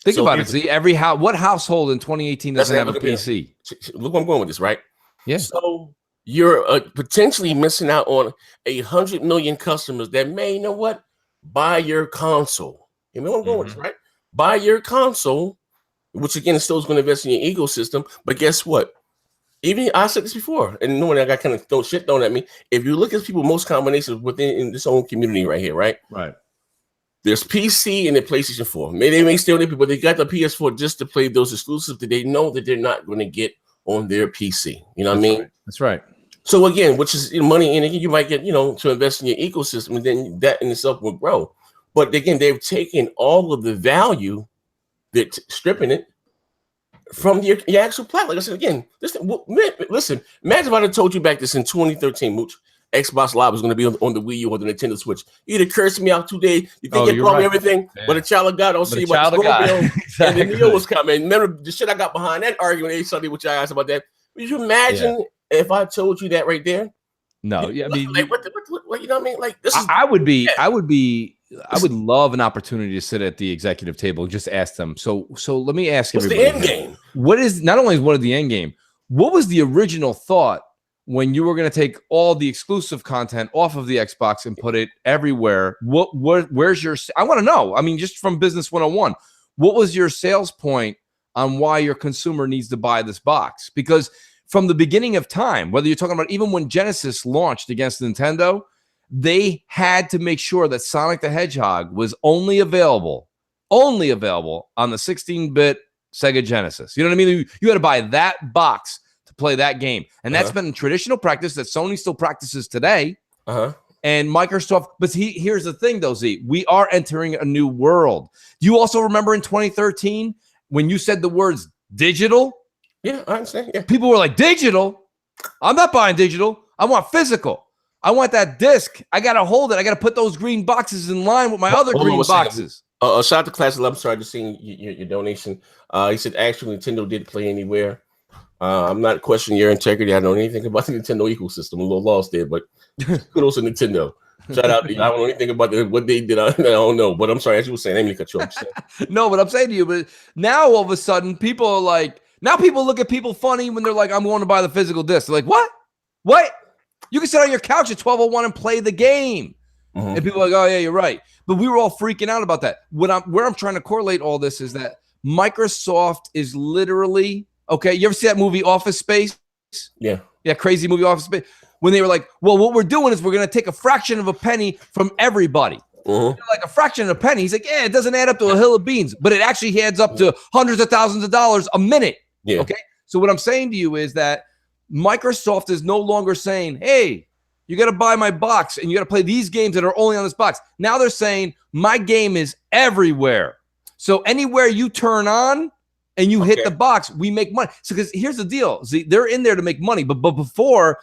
Think about it. See, what household in 2018 doesn't have a PC? Look where I'm going with this, right? Yeah. So you're potentially missing out on 100 million customers that may, you know what, buy your console. You know where I'm going with this, right? Buy your console, which again still is going to invest in your ecosystem. But guess what? Even I said this before, and knowing I got kind of shit thrown at me. If you look at people, most combinations within in this own community right here, right? Right. There's PC and the PlayStation 4. Maybe they may still need people, but they got the PS4 just to play those exclusives that they know that they're not going to get on their PC. You know what I mean? Right. That's right. So again, which is money, and again, you might get, to invest in your ecosystem, and then that in itself will grow. But again, they've taken all of the value, that stripping it from your actual platform. Like I said again, listen, imagine if I had told you back this in 2013, Mooch, Xbox Live was going to be on the Wii U or the Nintendo Switch. You'd have cursed me out 2 days. You think you brought me everything, but a child of God don't see what exactly. And the Neo was coming. Remember the shit I got behind that argument Sunday, which I asked about that. Would you imagine if I told you that right there? No, yeah, I mean, like, what you know what I mean? Like this is. I would love an opportunity to sit at the executive table and just ask them. So let me ask what's everybody. The end game? What is not only what is the end game? What was the original thought when you were going to take all the exclusive content off of the Xbox and put it everywhere? Where's your? I want to know. I mean, just from Business 101, what was your sales point on why your consumer needs to buy this box? Because from the beginning of time, whether you're talking about even when Genesis launched against Nintendo, they had to make sure that Sonic the Hedgehog was only available on the 16-bit Sega Genesis. You know what I mean? You had to buy that box to play that game. And that's been traditional practice that Sony still practices today. And Microsoft, but here's the thing though, Z, we are entering a new world. Do you also remember in 2013 when you said the words digital? Yeah, I understand. Yeah. People were like, digital? I'm not buying digital. I want physical. I want that disc. I got to hold it. I got to put those green boxes in line with my other green boxes. Shout out to Class 11. Sorry, just seeing your donation. He said, actually, Nintendo did Play Anywhere. I'm not questioning your integrity. I don't know anything about the Nintendo ecosystem. I'm a little lost there, but kudos to Nintendo. Shout out. I don't know anything about what they did. I don't know. But I'm sorry, as you were saying, I didn't mean to cut you off. No, but I'm saying to you, but now all of a sudden, people are like, now people look at people funny when they're like, I'm going to buy the physical disc. They're like, what? What? You can sit on your couch at 12:01 and play the game. And people are like, oh, yeah, you're right. But we were all freaking out about that. Where I'm trying to correlate all this is that Microsoft is literally, okay, you ever see that movie Office Space? Yeah. Yeah, crazy movie Office Space. When they were like, well, what we're doing is we're going to take a fraction of a penny from everybody. Like a fraction of a penny. He's like, yeah, it doesn't add up to a hill of beans, but it actually adds up to hundreds of thousands of dollars a minute. Yeah. Okay. So what I'm saying to you is that Microsoft is no longer saying, hey, you got to buy my box and you got to play these games that are only on this box. Now they're saying my game is everywhere. So anywhere you turn on and you hit the box, we make money. So because here's the deal. See, they're in there to make money. But before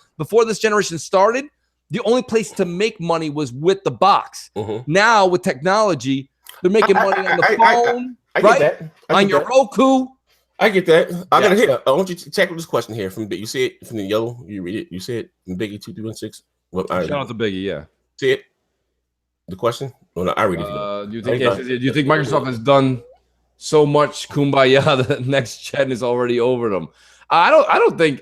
this generation started, the only place to make money was with the box. Now with technology, they're making money on the phone, right? On your Roku. I get that. I gotta hear. I want you to tackle this question here from you see it from the yellow. You read it. You see it from Biggie 2316. Well, shout out to Biggie. Yeah. See it. The question. Well, no, I read it. Do you think Microsoft has done so much kumbaya that next gen is already over them? I don't think.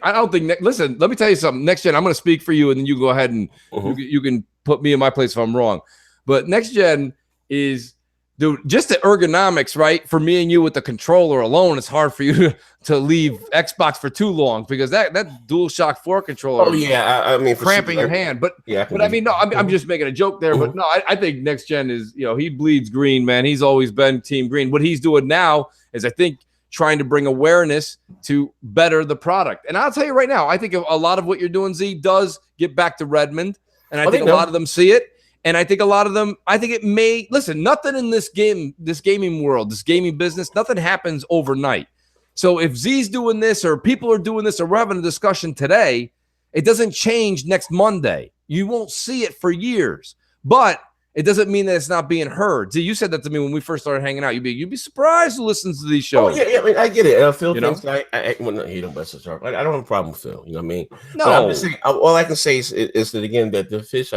Listen, let me tell you something. Next gen, I'm going to speak for you, and then you go ahead and you can put me in my place if I'm wrong. But next gen is. Dude, just the ergonomics, right? For me and you with the controller alone, it's hard for you to leave Xbox for too long because that DualShock 4 controller. Oh yeah, I mean, cramping your hand. But I mean, no, I'm just making a joke there. But no, I think next gen is, he bleeds green, man. He's always been team green. What he's doing now is, I think, trying to bring awareness to better the product. And I'll tell you right now, I think a lot of what you're doing, Z, does get back to Redmond, and I think a lot of them see it. And I think a lot of them, I think it may, listen, nothing in this gaming world, this gaming business, nothing happens overnight. So if Z's doing this or people are doing this or we're having a discussion today, it doesn't change next Monday. You won't see it for years. But it doesn't mean that it's not being heard. Z, you said that to me when we first started hanging out. You'd be surprised who listens to these shows. Oh, yeah, I mean, I get it. Phil thinks I don't hate him, but I don't have a problem with Phil. You know what I mean? No. But I'm just saying, all I can say is that, again, that the fish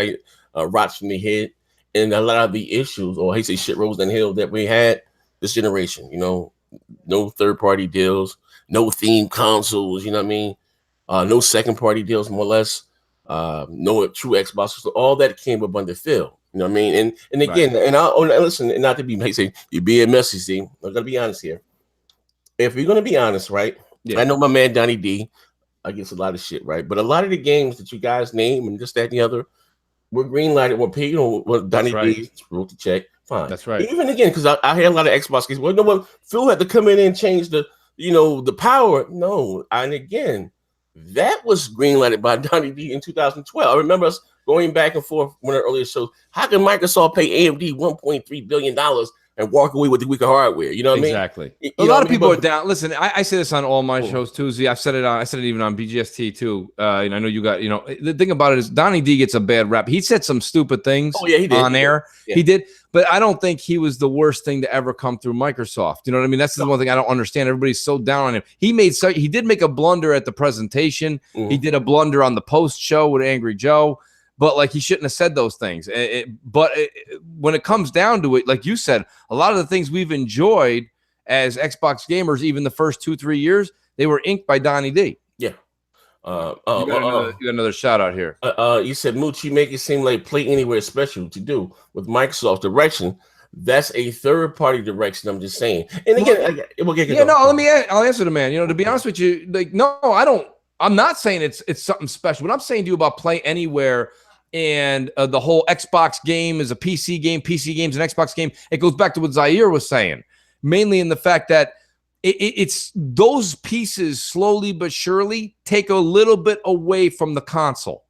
rots from the head, and a lot of the issues, or he say shit rolls downhill that we had this generation. No third-party deals, no theme consoles. You know what I mean? No second-party deals, more or less. No true Xbox. So all that came up under Phil. You know what I mean? And again, and listen, and not to be say you're being messy. See, I'm gonna be honest here. If you're gonna be honest, right? Yeah. I know my man Donnie D. I guess a lot of shit, right? But a lot of the games that you guys name and this, that, and the other. We're green lighted. What Donnie D wrote the check. Fine. That's right. Even again, because I hear a lot of Xbox games. Well, no, what Phil had to come in and change the the power. No, and again, that was greenlighted by Donnie D in 2012. I remember us going back and forth one of the earlier shows. How can Microsoft pay AMD $1.3 billion and walk away with the weaker hardware? You know what I mean? Exactly. A lot of people are down. Listen, I say this on all my shows too. Z, I said it even on BGST too. And I know you got, the thing about it is Donnie D gets a bad rap. He said some stupid things he did. on air. Yeah. He did. But I don't think he was the worst thing to ever come through Microsoft. You know what I mean? That's the one thing I don't understand. Everybody's so down on him. He did make a blunder at the presentation. He did a blunder on the post show with Angry Joe. But like he shouldn't have said those things. But when it comes down to it, like you said, a lot of the things we've enjoyed as Xbox gamers, even the first 2-3 years, they were inked by Donnie D. Yeah. You got another shout out here. You said, Mooch, you make it seem like Play Anywhere is special to do with Microsoft direction. That's a third-party direction. I'm just saying. And again, I'll answer the man. To be honest with you, like, no, I don't. I'm not saying it's something special. What I'm saying to you about Play Anywhere and the whole Xbox game is a PC game, PC game's an Xbox game. It goes back to what Zaire was saying, mainly in the fact that it's those pieces slowly but surely take a little bit away from the console.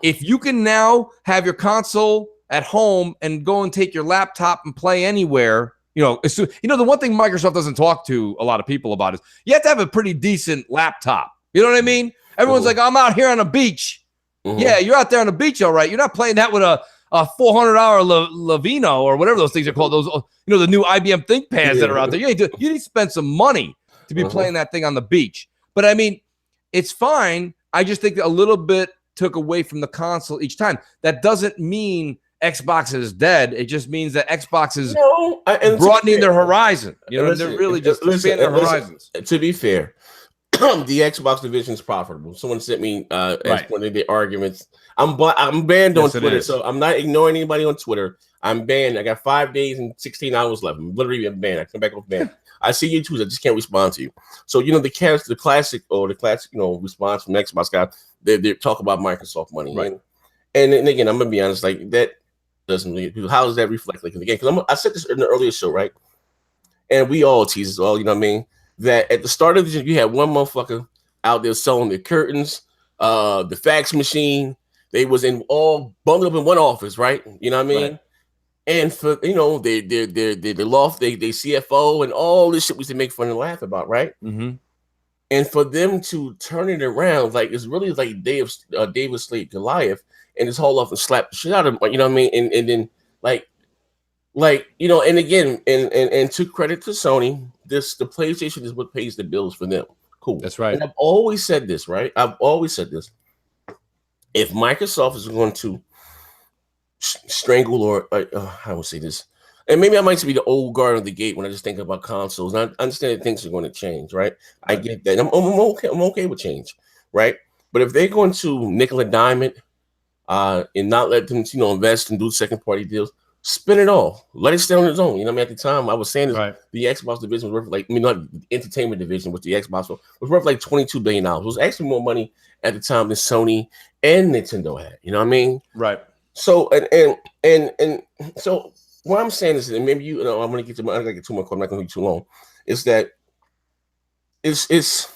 If you can now have your console at home and go and take your laptop and play anywhere, the one thing Microsoft doesn't talk to a lot of people about is you have to have a pretty decent laptop. You know what I mean? Everyone's like, I'm out here on the beach. Yeah, you're out there on the beach, all right. You're not playing that with a $400 Levino or whatever those things are called. Those, the new IBM ThinkPads that are out there. You need to spend some money to be playing that thing on the beach. But I mean, it's fine. I just think a little bit took away from the console each time. That doesn't mean Xbox is dead. It just means that Xbox is broadening their horizon. They're really just expanding their horizons. To be fair, the Xbox division is profitable. Someone sent me as one of the arguments. I'm banned on Twitter, so I'm not ignoring anybody on Twitter. I'm banned. I got 5 days and 16 hours left. I'm literally banned. I come back off banned. I see you too. I just can't respond to you. So the classic response from Xbox guy. They talk about Microsoft money, right? And again, I'm gonna be honest. Like that doesn't really. How does that reflect? Like again, because I said this in the earlier show, right? And we all tease as well. You know what I mean? That at the start of the year, you had one motherfucker out there selling the curtains, the fax machine. They was all bundled up in one office, right? You know what I mean? Right. And for they loft, they CFO and all this shit we used to make fun and laugh about, right? And for them to turn it around, like it's really like David Slade Goliath, and just haul off and slap the shit out of him, you know what I mean? And then and again, and to credit to Sony, the PlayStation is what pays the bills for them. Cool. That's right. And I've always said this, right? If Microsoft is going to strangle or I would say this, and maybe I might be the old guard of the gate when I just think about consoles. And I understand that things are going to change, right? I get that. I'm okay with change, right? But if they're going to nickel and dime it and not let them, invest and do second party deals, spin it all. Let it stay on its own. At the time I was saying this, the Xbox division was worth not the entertainment division, but the Xbox was worth like $22 billion. It was actually more money at the time than Sony and Nintendo had. You know what I mean? Right. So and so what I'm saying is, and maybe I'm gonna get to I'm gonna get too much. I'm not gonna be too long. Is that it's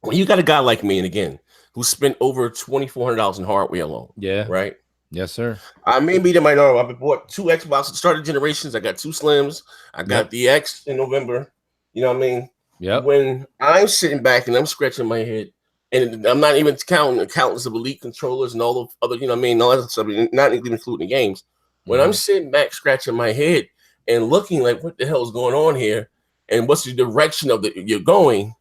when you got a guy like me, and again, who spent over $2,400 in hardware alone. Yeah. Right. Yes, sir. I may be the minority. I've bought 2 Xboxes, started generations. I got 2 Slims. I got the X in November. You know what I mean? Yeah. When I'm sitting back and I'm scratching my head, and I'm not even counting the countless of elite controllers and all the other, all that stuff, not even including the games. When I'm sitting back scratching my head and looking like, what the hell is going on here? And what's the direction of you're going?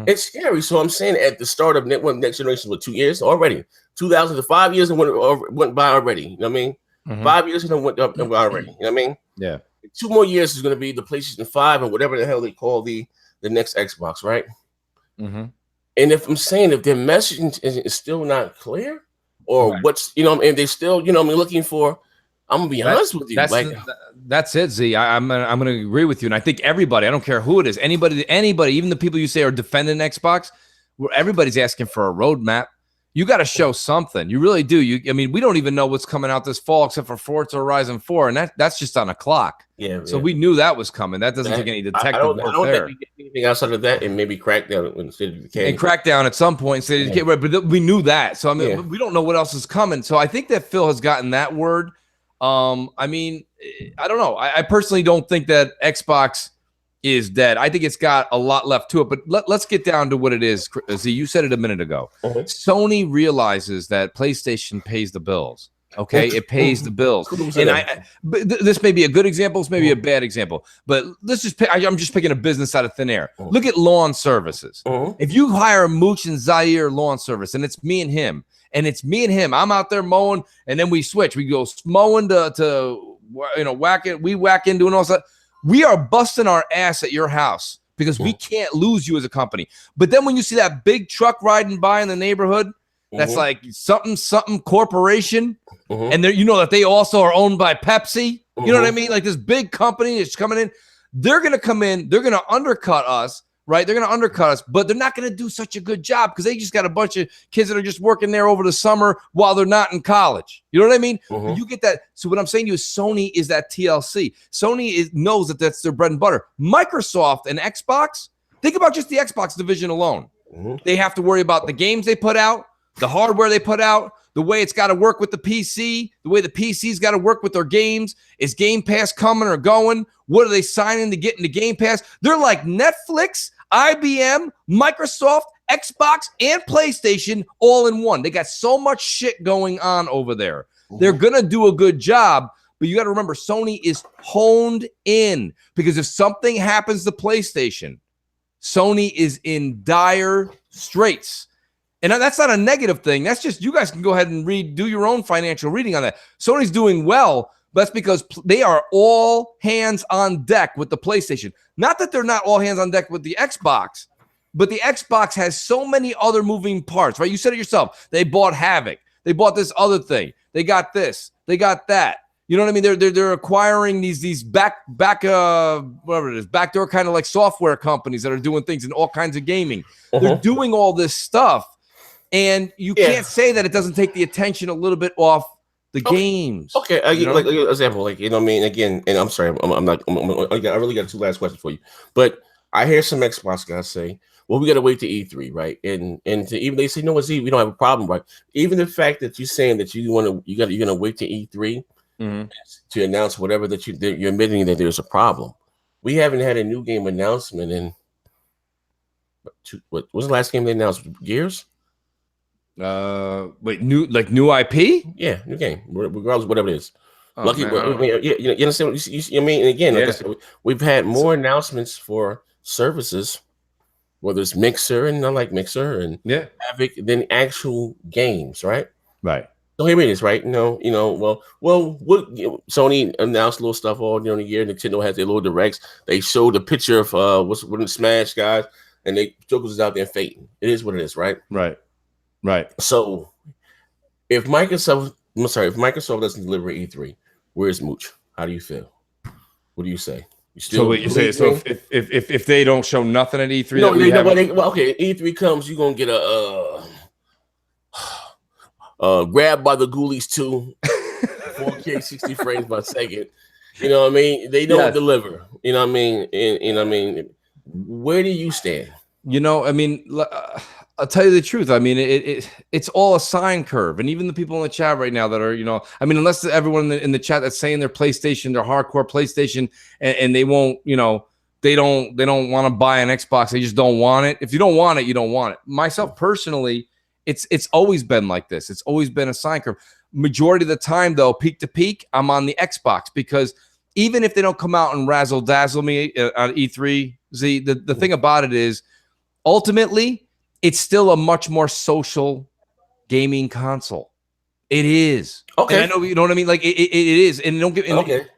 It's scary. So I'm saying at the start of next generation was 2 years already. 2000 to 5 years and went by already. You know what I mean? 5 years and went up already. You know what I mean? Yeah. 2 more years is going to be the PlayStation 5 and whatever the hell they call the next Xbox, right? And if I'm saying if their messaging is still not clear, or what's and they still looking for. I'm gonna be honest with you. That's it, Z. I'm gonna agree with you, and I think everybody. I don't care who it is. Anybody, even the people you say are defending Xbox, where everybody's asking for a roadmap. You got to show something. You really do. I mean, we don't even know what's coming out this fall except for Forza Horizon 4, and that's just on a clock. Yeah. So we knew that was coming. That doesn't take any detective work there. I don't think we get anything outside of that, and maybe Crackdown in State of Decay. And Crackdown at some point, State of Decay, right? But we knew that. So I mean, we don't know what else is coming. So I think that Phil has gotten that word. I mean, I don't know. I personally don't think that Xbox is dead. I think it's got a lot left to it, but let's get down to what it is. Z, you said it a minute ago. Sony realizes that PlayStation pays the bills. Okay, it pays the bills. And this may be a good example, this may be a bad example, but let's just pick, I'm just picking a business out of thin air. Look at lawn services. If you hire a Mooch and Zaire lawn service, and it's me and him, I'm out there mowing, and then we switch. We go mowing to whack it. We whack in doing all that. We are busting our ass at your house because we can't lose you as a company. But then when you see that big truck riding by in the neighborhood, that's like something corporation, and you know that they also are owned by Pepsi. You know what I mean? Like this big company is coming in. They're going to come in. They're going to undercut us, right? They're going to undercut us, but they're not going to do such a good job because they just got a bunch of kids that are just working there over the summer while they're not in college. You know what I mean? You get that. So what I'm saying to you is Sony is that TLC. Sony knows that that's their bread and butter. Microsoft and Xbox, think about just the Xbox division alone. They have to worry about the games they put out, the hardware they put out, the way it's got to work with the PC, the way the PC's got to work with their games. Is Game Pass coming or going? What are they signing to get into Game Pass? They're like Netflix, IBM, Microsoft, Xbox, and PlayStation all in one. They got so much shit going on over there. They're going to do a good job, but you got to remember Sony is honed in because if something happens to PlayStation, Sony is in dire straits. And that's not a negative thing. That's just, you guys can go ahead and do your own financial reading on that. Sony's doing well, but that's because they are all hands on deck with the PlayStation. Not that they're not all hands on deck with the Xbox, but the Xbox has so many other moving parts, right? You said it yourself. They bought Havoc. They bought this other thing. They got this. They got that. You know what I mean? They're acquiring these whatever it is, backdoor kind of like software companies that are doing things in all kinds of gaming. They're doing all this stuff. And you can't say that it doesn't take the attention a little bit off the games. Okay, like an example, like you know what I mean. Again, and I'm sorry, I really got two last questions for you. But I hear some Xbox guys say, "Well, we got to wait to E3, right?" And to even they say, "No, it's E. We don't have a problem, right?" Even the fact that you're saying that you're gonna wait to E3 to announce whatever that you're admitting that there's a problem. We haven't had a new game announcement in what was the last game they announced? Gears. Wait, new IP? Yeah, new game, regardless of whatever it is. Lucky, you understand what you mean? And again, like I said, we've had more announcements for services, whether it's Mixer and not like Mixer and Havoc, than actual games, right? Right. So here it is, right? Sony announced little stuff all during the year. Nintendo has their little directs. They showed a picture of what's the Smash guys, and they Jokers is out there fighting. It is what it is, right? Right. So if Microsoft doesn't deliver E3, where's Mooch? How do you feel? What do you say? If they don't show nothing at E3, okay, E3 comes, you're gonna get a Grabbed by the Ghoulies 2, 4K 60 frames per second. You know what I mean? They don't deliver. You know what I mean? And where do you stand? You know, I mean, I'll tell you the truth. I mean, it's all a sine curve, and even the people in the chat right now that are, I mean, unless everyone in the chat that's saying they're PlayStation, they're hardcore PlayStation, and they won't, they don't want to buy an Xbox. They just don't want it. If you don't want it, you don't want it. Myself personally, it's always been like this. It's always been a sine curve. Majority of the time, though, peak to peak, I'm on the Xbox because even if they don't come out and razzle dazzle me on E3, the thing about it is, ultimately, it's still a much more social gaming console. It is. Okay. And I know, you know what I mean? Like it is. And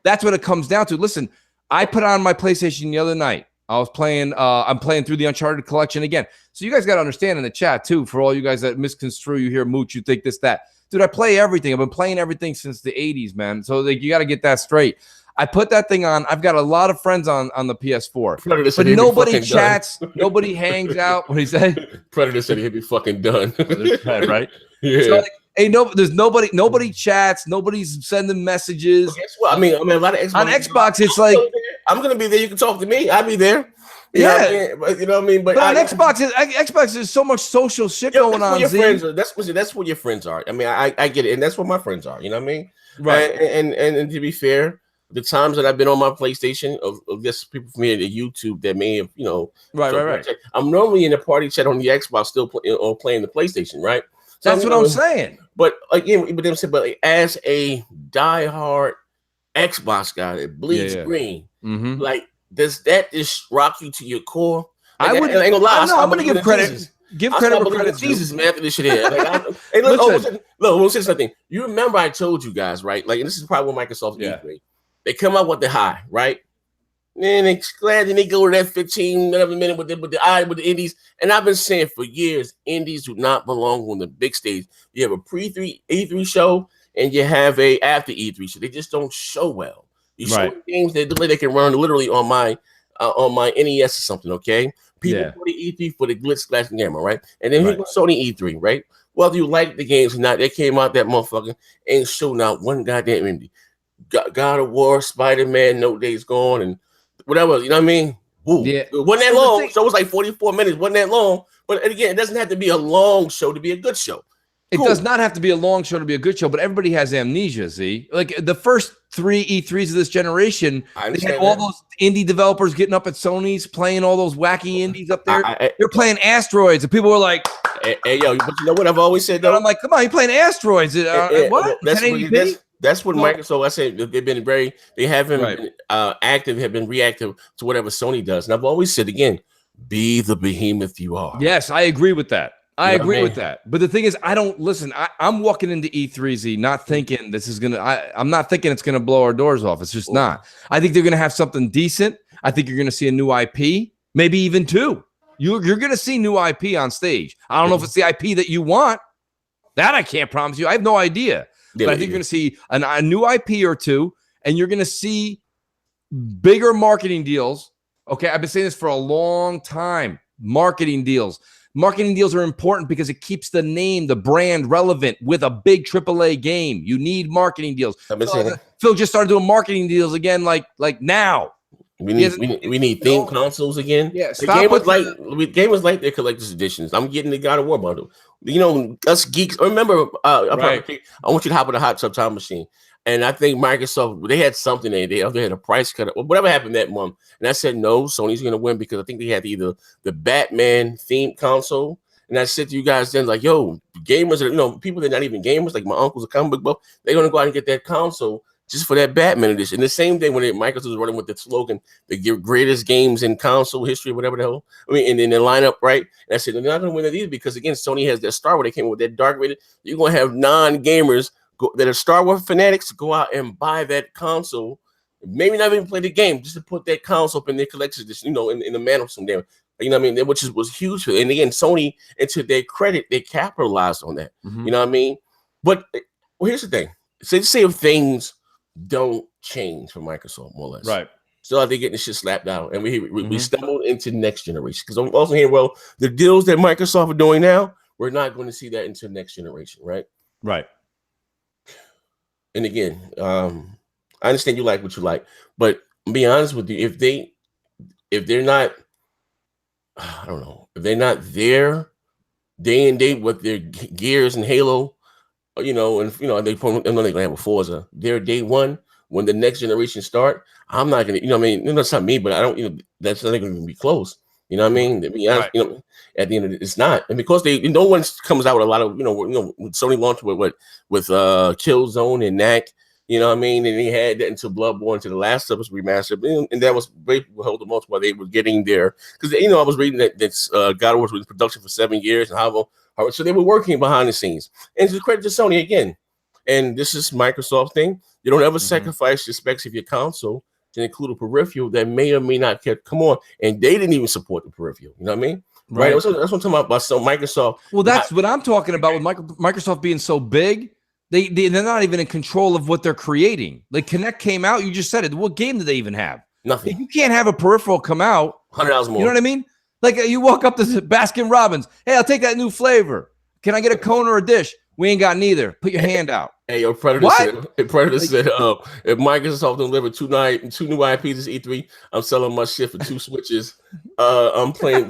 that's what it comes down to. Listen, I put on my PlayStation the other night. I was playing, I'm playing through the Uncharted collection again. So you guys got to understand in the chat too, for all you guys that misconstrue, you hear Mooch, you think this, that. Dude, I play everything. I've been playing everything since the 80s, man. So you got to get that straight. I put that thing on. I've got a lot of friends on the PS4, Predator but nobody chats. Nobody hangs out. What he say? Predator said he'd be fucking done. Right? Yeah. So like, hey, there's nobody chats. Nobody's sending messages. Well, guess what? I mean, a lot of Xbox. On Xbox, it's like I'm gonna be there. You can talk to me. I'll be there. You know what I mean? But on Xbox, there's so much social shit going on. That's where your friends are. I mean, I get it, and that's where my friends are. You know what I mean? Right. And to be fair, the times that I've been on my PlayStation, of just people from here to YouTube that may have, right. I'm normally in the party chat on the Xbox, still playing the PlayStation, right? So that's what I'm saying. But again, but as a diehard Xbox guy that bleeds green, like, does that just rock you to your core? Like, I ain't gonna lie. I'm gonna give credit. Jesus. Give credit where credit's Jesus, man, after this shit here. Like, hey, look, we'll say something. You remember I told you guys, right? Like, and this is probably what Microsoft E3. They come out with the high, right? And they glad and they go to that 15 whatever minute with the indies. And I've been saying for years, indies do not belong on the big stage. You have a E3 show and you have a after E3 show. They just don't show well. You show games that they can run literally on my NES or something, okay? People for the E3 for the glitz, glass, and gamma, right? And then people Sony E3, right? Whether you like the games or not, they came out that motherfucker ain't showing out one goddamn indie. God of War, Spider-Man, No Days Gone, and whatever, you know what I mean? Woo. Yeah. It wasn't that long. So it was like 44 minutes, wasn't that long. But again, it doesn't have to be a long show to be a good show. It does not have to be a long show to be a good show, but everybody has amnesia, Z. Like the first 3 E3s of this generation, they had all those indie developers getting up at Sony's playing all those wacky indies up there. They're playing Asteroids, and people were like, hey, yo, but you know what I've always said, though? I'm like, come on, you're playing Asteroids. What? That's what Microsoft, I said, they've been they haven't been active, have been reactive to whatever Sony does. And I've always said, again, be the behemoth you are. Yes, I agree with that. I agree with that. But the thing is, I'm walking into E3Z not thinking this is I'm not thinking it's gonna blow our doors off. It's just not. I think they're gonna have something decent. I think you're gonna see a new IP, maybe even 2. You're gonna see new IP on stage. I don't know if it's the IP that you want. That I can't promise you. I have no idea. But I think you're gonna see a new IP or 2, and you're gonna see bigger marketing deals. Okay, I've been saying this for a long time. Marketing deals. Marketing deals are important because it keeps the name, the brand relevant with a big AAA game. You need marketing deals. Phil just started doing marketing deals again, like now. We need theme consoles again. Yeah, gamers like their collector's editions. I'm getting the God of War bundle. You know, us geeks. Remember, I want you to hop on the hot tub time machine. And I think Microsoft, they had something they had a price cut, or whatever happened that month. And I said, no, Sony's going to win because I think they had either the Batman themed console. And I said to you guys then, like, yo, gamers are, people that are not even gamers, like my uncles are comic book buff, they're going to go out and get that console just for that Batman edition. And the same thing when Microsoft was running with the slogan, the greatest games in console history, whatever the hell. I mean, and then the lineup, right? And I said, they're not going to win that either because, again, Sony has that Star Wars. They came with that dark rated. You're going to have non-gamers that are Star Wars fanatics to go out and buy that console, maybe not even play the game, just to put that console up in their collector's edition, in the mantle some damn, you know what I mean? Which was huge. And again, Sony, and to their credit, they capitalized on that. You know what I mean? But here's the thing. Say if things don't change for Microsoft, more or less. Right. Still, they're getting the shit slapped out. And we stumbled into next generation. Because I'm also hearing, well, the deals that Microsoft are doing now, we're not going to see that until next generation, right? Right. And again, I understand you like what you like, but I'll be honest with you, if they're not, I don't know, if they're not there day and date with their Gears and Halo, and they they're gonna have a Forza, they're day one when the next generation start. I'm not gonna, that's not me, but I don't, that's not gonna be close. You know what I mean? To be honest, at the end of it, it's not. And because no one comes out with a lot of, Sony launched with Killzone and Knack, you know what I mean? And they had that into Bloodborne, to the Last of Us remastered. And that was held the most while they were getting there. Because, I was reading that God of War was in production for 7 years. And so they were working behind the scenes. And to credit to Sony again. And this is Microsoft's thing. You don't ever sacrifice the specs of your console to include a peripheral that may or may not come on, and they didn't even support the peripheral. You know what I mean? Right. That's what I'm talking about. So Microsoft. Well, that's what I'm talking about with Microsoft being so big. They're not even in control of what they're creating. Like Kinect came out, you just said it. What game do they even have? Nothing. You can't have a peripheral come out. $100 more. You know what I mean? Like you walk up to Baskin Robbins. Hey, I'll take that new flavor. Can I get a cone or a dish? We ain't got neither. Put your hand out. Hey, your Predator said, if Microsoft delivered two new IPs at E3, I'm selling my shit for 2 switches. I'm playing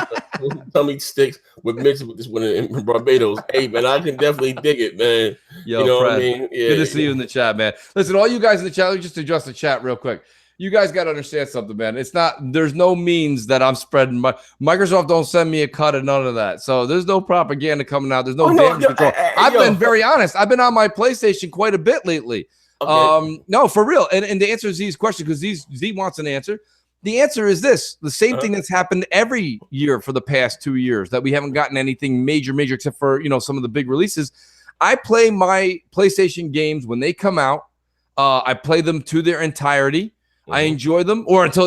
tummy sticks with Mitch with this one in Barbados. Hey, man, I can definitely dig it, man. Yo, you know Fred, what I mean? Yeah, good to see you in the chat, man. Listen, all you guys in the chat, let me just adjust the chat real quick. You guys got to understand something, man. It's not, there's no means that I'm spreading Microsoft don't send me a cut and none of that. So there's no propaganda coming out. There's no damage control. I've been very honest. I've been on my PlayStation quite a bit lately. Okay. No, for real. And the answer is Z's question, because Z wants an answer. The answer is this: the same thing that's happened every year for the past 2 years, that we haven't gotten anything major, except for, you know, some of the big releases. I play my PlayStation games when they come out. I play them to their entirety. I enjoy them, or until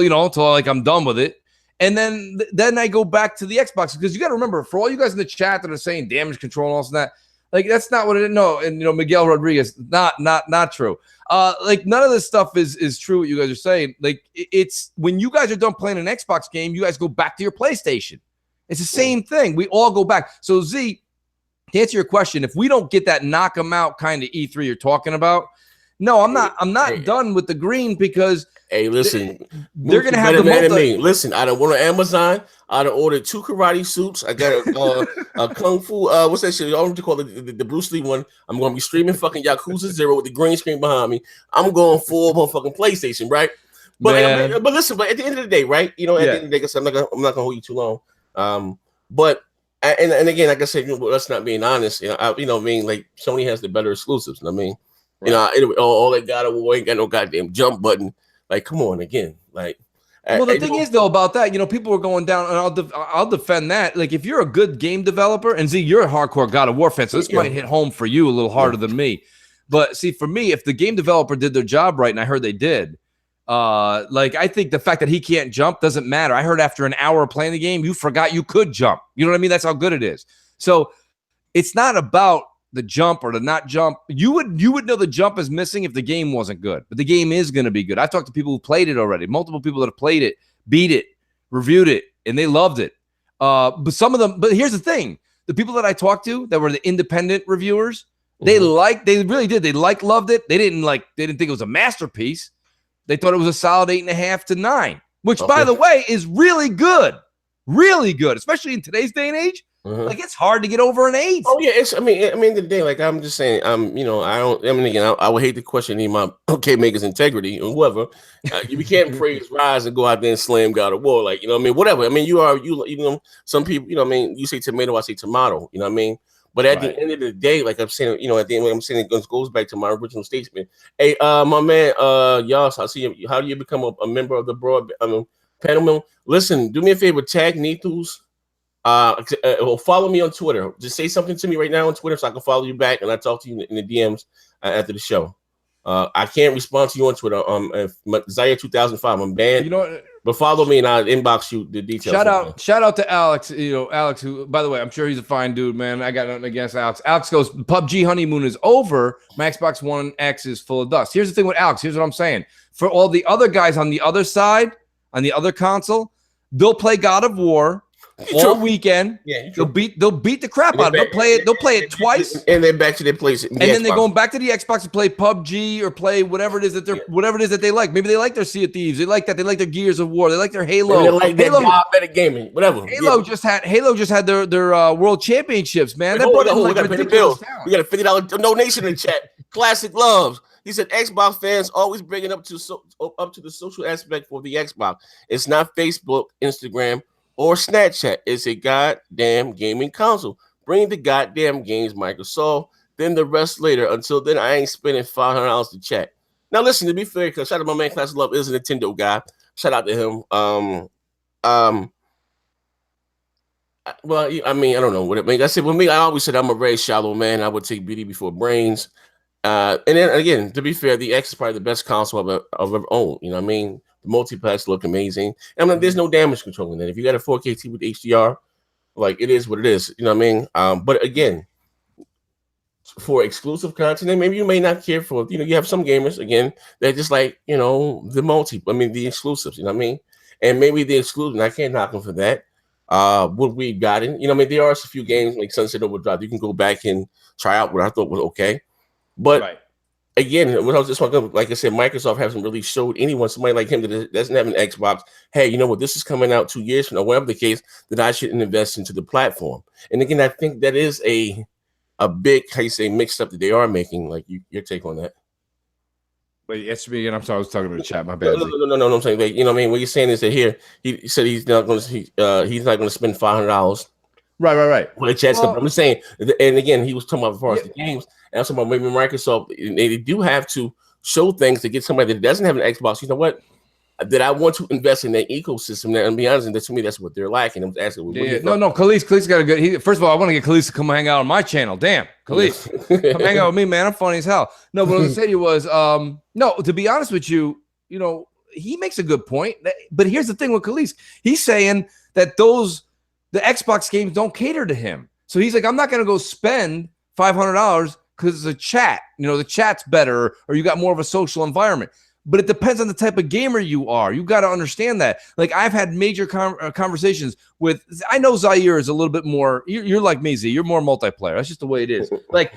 like I'm done with it. And then I go back to the Xbox, because you got to remember, for all you guys in the chat that are saying damage control and all that, like that's not what it is. No, and Miguel Rodriguez, not true. Like none of this stuff is true what you guys are saying. Like it's when you guys are done playing an Xbox game, you guys go back to your PlayStation. It's the same thing. We all go back. So Z, to answer your question, if we don't get that knock them out kind of E3 you're talking about, no, I'm not done with the green, because hey, listen, they're gonna have the multi. Listen, I don't want on Amazon. I done ordered 2 karate suits. I got a kung fu. What's that shit? I don't call it the Bruce Lee one. I'm gonna be streaming fucking Yakuza 0 with the green screen behind me. I'm going full on fucking PlayStation, right? But listen, but at the end of the day, right? At the end of the day, I'm not gonna hold you too long. But again, like I said, let's not being honest. Like Sony has the better exclusives. I mean. Right. All that God of War ain't got no goddamn jump button. Like, come on, again. Like, well, the thing is though about that, people are going down, and I'll defend that. Like, if you're a good game developer, and Z, you're a hardcore God of War fan, so this might hit home for you a little harder than me. But see, for me, if the game developer did their job right, and I heard they did, like I think the fact that he can't jump doesn't matter. I heard after an hour of playing the game, you forgot you could jump. You know what I mean? That's how good it is. So it's not about the jump or the not jump. You would know the jump is missing if the game wasn't good, but the game is going to be good. I've talked to people who played it already, multiple people that have played it, beat it, reviewed it, and they loved it. But here's the thing: the people that I talked to that were the independent reviewers, they really did. They loved it. They didn't think it was a masterpiece. They thought it was a solid 8.5 to 9, which by the way is really good, especially in today's day and age. Like it's hard to get over an 8. Oh yeah, I mean the day, like I'm just saying, I would hate to question any of my makers' integrity or whoever. You can't praise Rise and go out there and slam God of War, like whatever. I mean, some people, you say tomato, I say tomato, you know what I mean? But at the end of the day, like I'm saying, at the end, what I'm saying, it goes back to my original statement. Hey, my man, Yas, I see you. How do you become a member of the broadband panel? Listen, do me a favor, tag Nethus. Follow me on Twitter. Just say something to me right now on Twitter so I can follow you back, and I talk to you in the DMs after the show. I can't respond to you on Twitter. Zaire 2005. I'm banned. But follow me and I'll inbox you the details. Shout out to Alex. Alex, who, by the way, I'm sure he's a fine dude, man. I got nothing against Alex. Alex goes, PUBG honeymoon is over. My Xbox One X is full of dust. Here's the thing with Alex. Here's what I'm saying. For all the other guys on the other side, on the other console, they'll play God of War all weekend. Yeah, they'll beat the crap out of it. They'll play it twice, and then back to their place. And then they're going back to the Xbox to play PUBG or play whatever it is that they like. Maybe they like their Sea of Thieves. They like that. They like their Gears of War. They like their Halo. They like that better gaming. Whatever. Halo just had their world championships. Man, we got to pay the bills. We got a $50 donation in the chat. Classic loves. He said Xbox fans always bring it up to the social aspect for the Xbox. It's not Facebook, Instagram, or Snapchat. It's a goddamn gaming console. Bring the goddamn games, Microsoft. Then the rest later. Until then, I ain't spending $500 to chat. Now, listen, to be fair, because shout out to my man, Classic Love, is a Nintendo guy. Shout out to him. Well, I mean, I don't know what it means. I said, with me, I always said I'm a very shallow man. I would take beauty before brains. And then again, to be fair, the X is probably the best console I've ever owned. You know what I mean? The multi-packs look amazing. I mean, there's no damage control in that. If you got a 4K TV with HDR, like it is what it is. You know what I mean? But again, for exclusive content, and maybe you may not care for, you have some gamers, again, they're just like, the exclusives, you know what I mean? And maybe the exclusive, I can't knock them for that. What we've gotten, there are a few games like Sunset Overdrive you can go back and try out what I thought was okay. But again, what I was just talking, like I said, Microsoft hasn't really showed anyone, somebody like him that doesn't have an Xbox, hey, you know what, this is coming out 2 years from now, whatever the case, that I should invest into the platform. And again, I think that is a big, how you say, mixed up that they are making. Like, your take on that? Wait, answer me again. I'm sorry, I was talking about the chat. My bad. No. I'm saying, like, what you're saying is that here he said he's not going to spend $500. Right. Well, I'm just saying, and again, he was talking about as far as the games, and I'm talking about maybe Microsoft. They do have to show things to get somebody that doesn't have an Xbox. You know what? That I want to invest in that ecosystem. And be honest, and to me, that's what they're lacking. I'm asking. No, Khalees got a good. First of all, I want to get Khalees to come hang out on my channel. Damn, Khalees, come hang out with me, man. I'm funny as hell. No, but what I was saying to you was, no. To be honest with you, he makes a good point. But here's the thing with Khalees. He's saying that the Xbox games don't cater to him. So he's like, I'm not going to go spend $500 because it's a chat. The chat's better, or you got more of a social environment. But it depends on the type of gamer you are. You got to understand that. Like, I've had major conversations with, I know Zaire is a little bit more, you're like me, Z. You're more multiplayer. That's just the way it is. Like,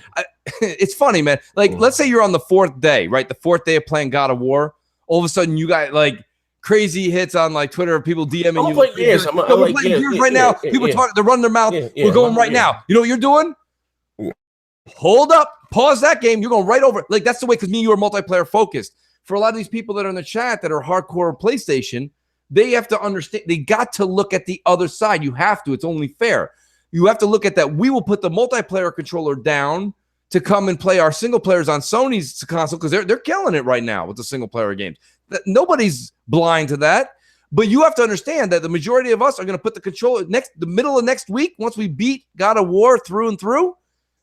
it's funny, man. Like, let's say you're on the 4th day, right? The 4th day of playing God of War. All of a sudden, you got, like, crazy hits on, like, Twitter of people DMing you. Like, yes, I'm playing years right now. People talking, they're running their mouth. We're going right now. You know what you're doing? Hold up. Pause that game. You're going right over. Like, that's the way, because me and you are multiplayer focused. For a lot of these people that are in the chat that are hardcore PlayStation, they have to understand, they got to look at the other side. You have to. It's only fair. You have to look at that. We will put the multiplayer controller down to come and play our single players on Sony's console, because they're killing it right now with the single player games. Nobody's blind to that. But you have to understand that the majority of us are going to put the controller the middle of next week, once we beat God of War through and through.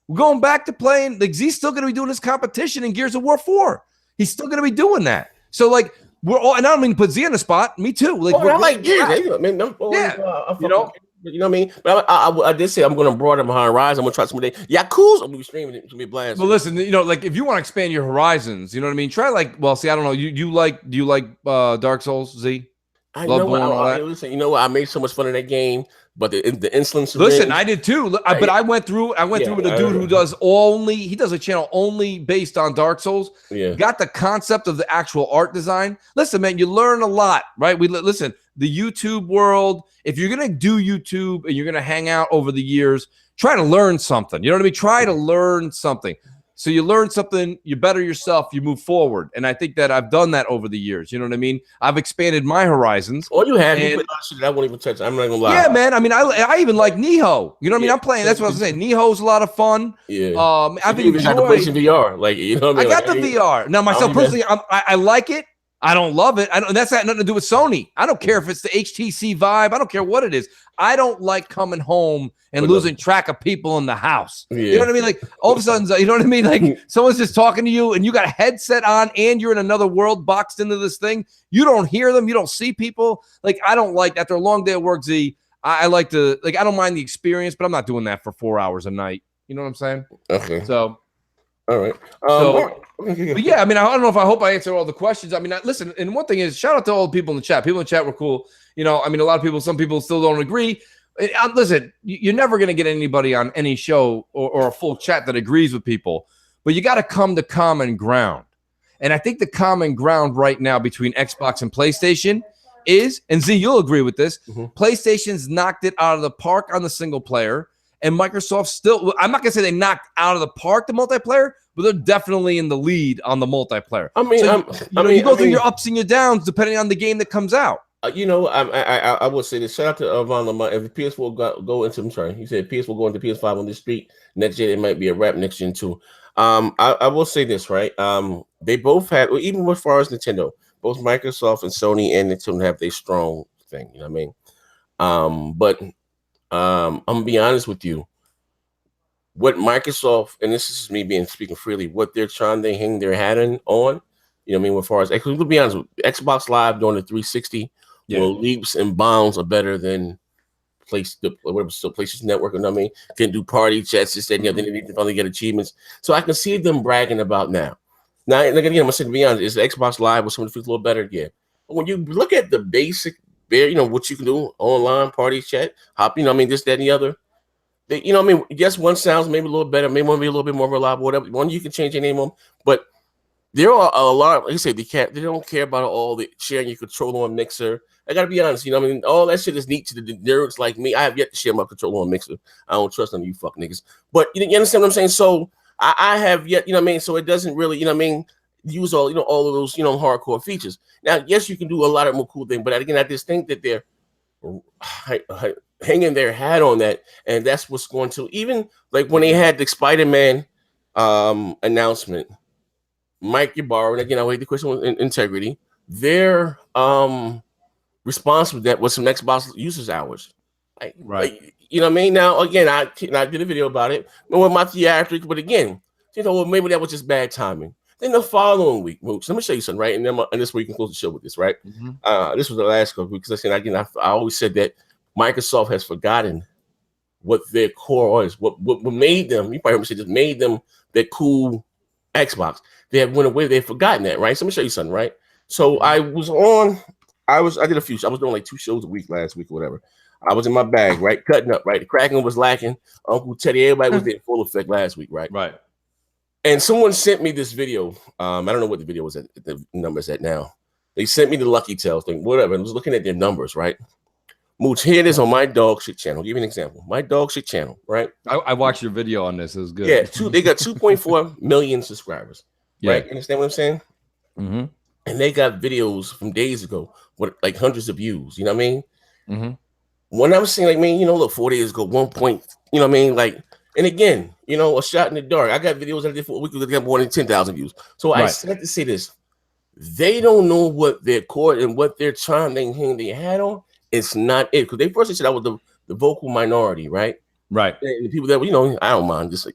We're going back to playing. Like, Z's still going to be doing this competition in Gears of War 4. He's still going to be doing that. So, like, we're all, and I don't mean to put Z on the spot. Me too. Like, I like Gears. You know what I mean? But I did say I'm going to broaden my horizon. I'm going to try some of the Yakuza. I'm going to be streaming it. It's going to be blast. Well, listen, like, if you want to expand your horizons, you know what I mean? Try, like, well, see, I don't know. Do you like Dark Souls, Z? I know what, listen, you know what? I made so much fun of that game, but the insulin syringe. Listen, I did too. But I went through with a dude who does a channel only based on Dark Souls. Yeah. Got the concept of the actual art design. Listen, man, you learn a lot, right? Listen, the YouTube world, if you're going to do YouTube and you're going to hang out over the years, try to learn something. You know what I mean? Try to learn something. So you learn something, you better yourself, you move forward. And I think that I've done that over the years. You know what I mean? I've expanded my horizons. All you have, you shit I won't even touch. I'm not going to lie. Yeah, man. I mean, I even like Niho. You know what I mean? I'm playing. That's what I was saying. Niho's a lot of fun. Yeah. I've been enjoying. To play some VR. Like, you know what I mean? I got the VR. Now, myself personally, I like it. I don't love it. That's got nothing to do with Sony. I don't care if it's the HTC Vive. I don't care what it is. I don't like coming home and losing track of people in the house. Yeah. You know what I mean? Like, all of a sudden, you know what I mean? Like, someone's just talking to you and you got a headset on and you're in another world boxed into this thing. You don't hear them. You don't see people. Like, I don't like, after a long day of work, Z, I like to, like, I don't mind the experience, but I'm not doing that for 4 hours a night. You know what I'm saying? Okay. So. All right. But yeah, I mean, I don't know if I hope I answered all the questions. I mean, listen, and one thing is, shout out to all the people in the chat. People in the chat were cool. You know, I mean, a lot of people, some people still don't agree. Listen, you're never going to get anybody on any show or a full chat that agrees with people, but you got to come to common ground. And I think the common ground right now between Xbox and PlayStation is, and Z, you'll agree with this, PlayStation's knocked it out of the park on the single player. And Microsoft still, I'm not going to say they knocked out of the park the multiplayer, but they're definitely in the lead on the multiplayer. I mean, so you go through your ups and your downs depending on the game that comes out. I will say this. Shout out to Von Lamont. If the PS4 go into, I'm sorry, he said PS4 go into PS5 on this street. Next gen, it might be a wrap. Next gen too. I will say this, right? They both have, even as far as Nintendo, both Microsoft and Sony and Nintendo have their strong thing. You know what I mean? But I'm gonna be honest with you. What Microsoft, and this is me speaking freely, what they're trying to hang their hat on, you know what I mean, as far as, to be honest, Xbox Live doing the 360, well, leaps and bounds are better than PlayStation Network, you know what I mean? Can do party chats, this, that, and the other. Then they finally get achievements. So I can see them bragging about now. Now, again, I'm gonna say, to be honest, is the Xbox Live with something that feels a little better? Yeah. But when you look at the basic, you know, what you can do online, party chat, hop, you know what I mean, this, that, and the other. You know what I mean? Yes, one sounds maybe a little better, maybe one be a little bit more reliable, whatever. One you can change your name on, but there are a lot. Like I say, they don't care about all the sharing your controller on Mixer. I gotta be honest, you know what I mean? All that shit is neat to the nerds like me. I have yet to share my controller on Mixer. I don't trust none of you fuck niggas. But you understand what I'm saying? So I have yet, you know what I mean? So it doesn't really, you know what I mean, use all, you know, all of those, you know, hardcore features. Now, yes, you can do a lot of more cool things, but again, I just think that they're hanging their hat on that, and that's what's going to, even like when they had the Spider-Man announcement, Mike Ybarra, and again, I hate the question with integrity, their response with that was some Xbox users hours. Like, you know what I mean? Now, again, I did a video about it with my theatrics, but again, you know, well, maybe that was just bad timing. Then the following week, Mooch, let me show you something, right? And then this week we can close the show with this, right? This was the last couple weeks, because I always said that Microsoft has forgotten what their core is, what made them. You probably heard me say just made them that cool Xbox. They have went away. They've forgotten that, right? So let me show you something, right? So I did a few. I was doing like 2 shows a week last week or whatever. I was in my bag, right, cutting up, right. The Kraken was lacking. Uncle Teddy, everybody was there in full effect last week, right? Right. And someone sent me this video. I don't know what the video was at, the numbers at now. They sent me the Lucky Tales thing, whatever. And I was looking at their numbers, right? Mooch, here it is on my dog shit channel. I'll give you an example. My dog shit channel, right? I watched your video on this. It was good. Yeah, they got 2.4 million subscribers. Yeah. Right? You understand what I'm saying? Mm-hmm. And they got videos from days ago with like hundreds of views. You know what I mean? Mm-hmm. When I was saying, like, man, you know, look, 4 days ago, 1 point, you know what I mean? Like, and again, you know, a shot in the dark. I got videos I did for a week that got more than 10,000 views. So I said to say this. They don't know what their core and what they're trying to hang their hat on. It's not it. Because they first said I was the vocal minority, right? Right. And the people that, you know, I don't mind. Just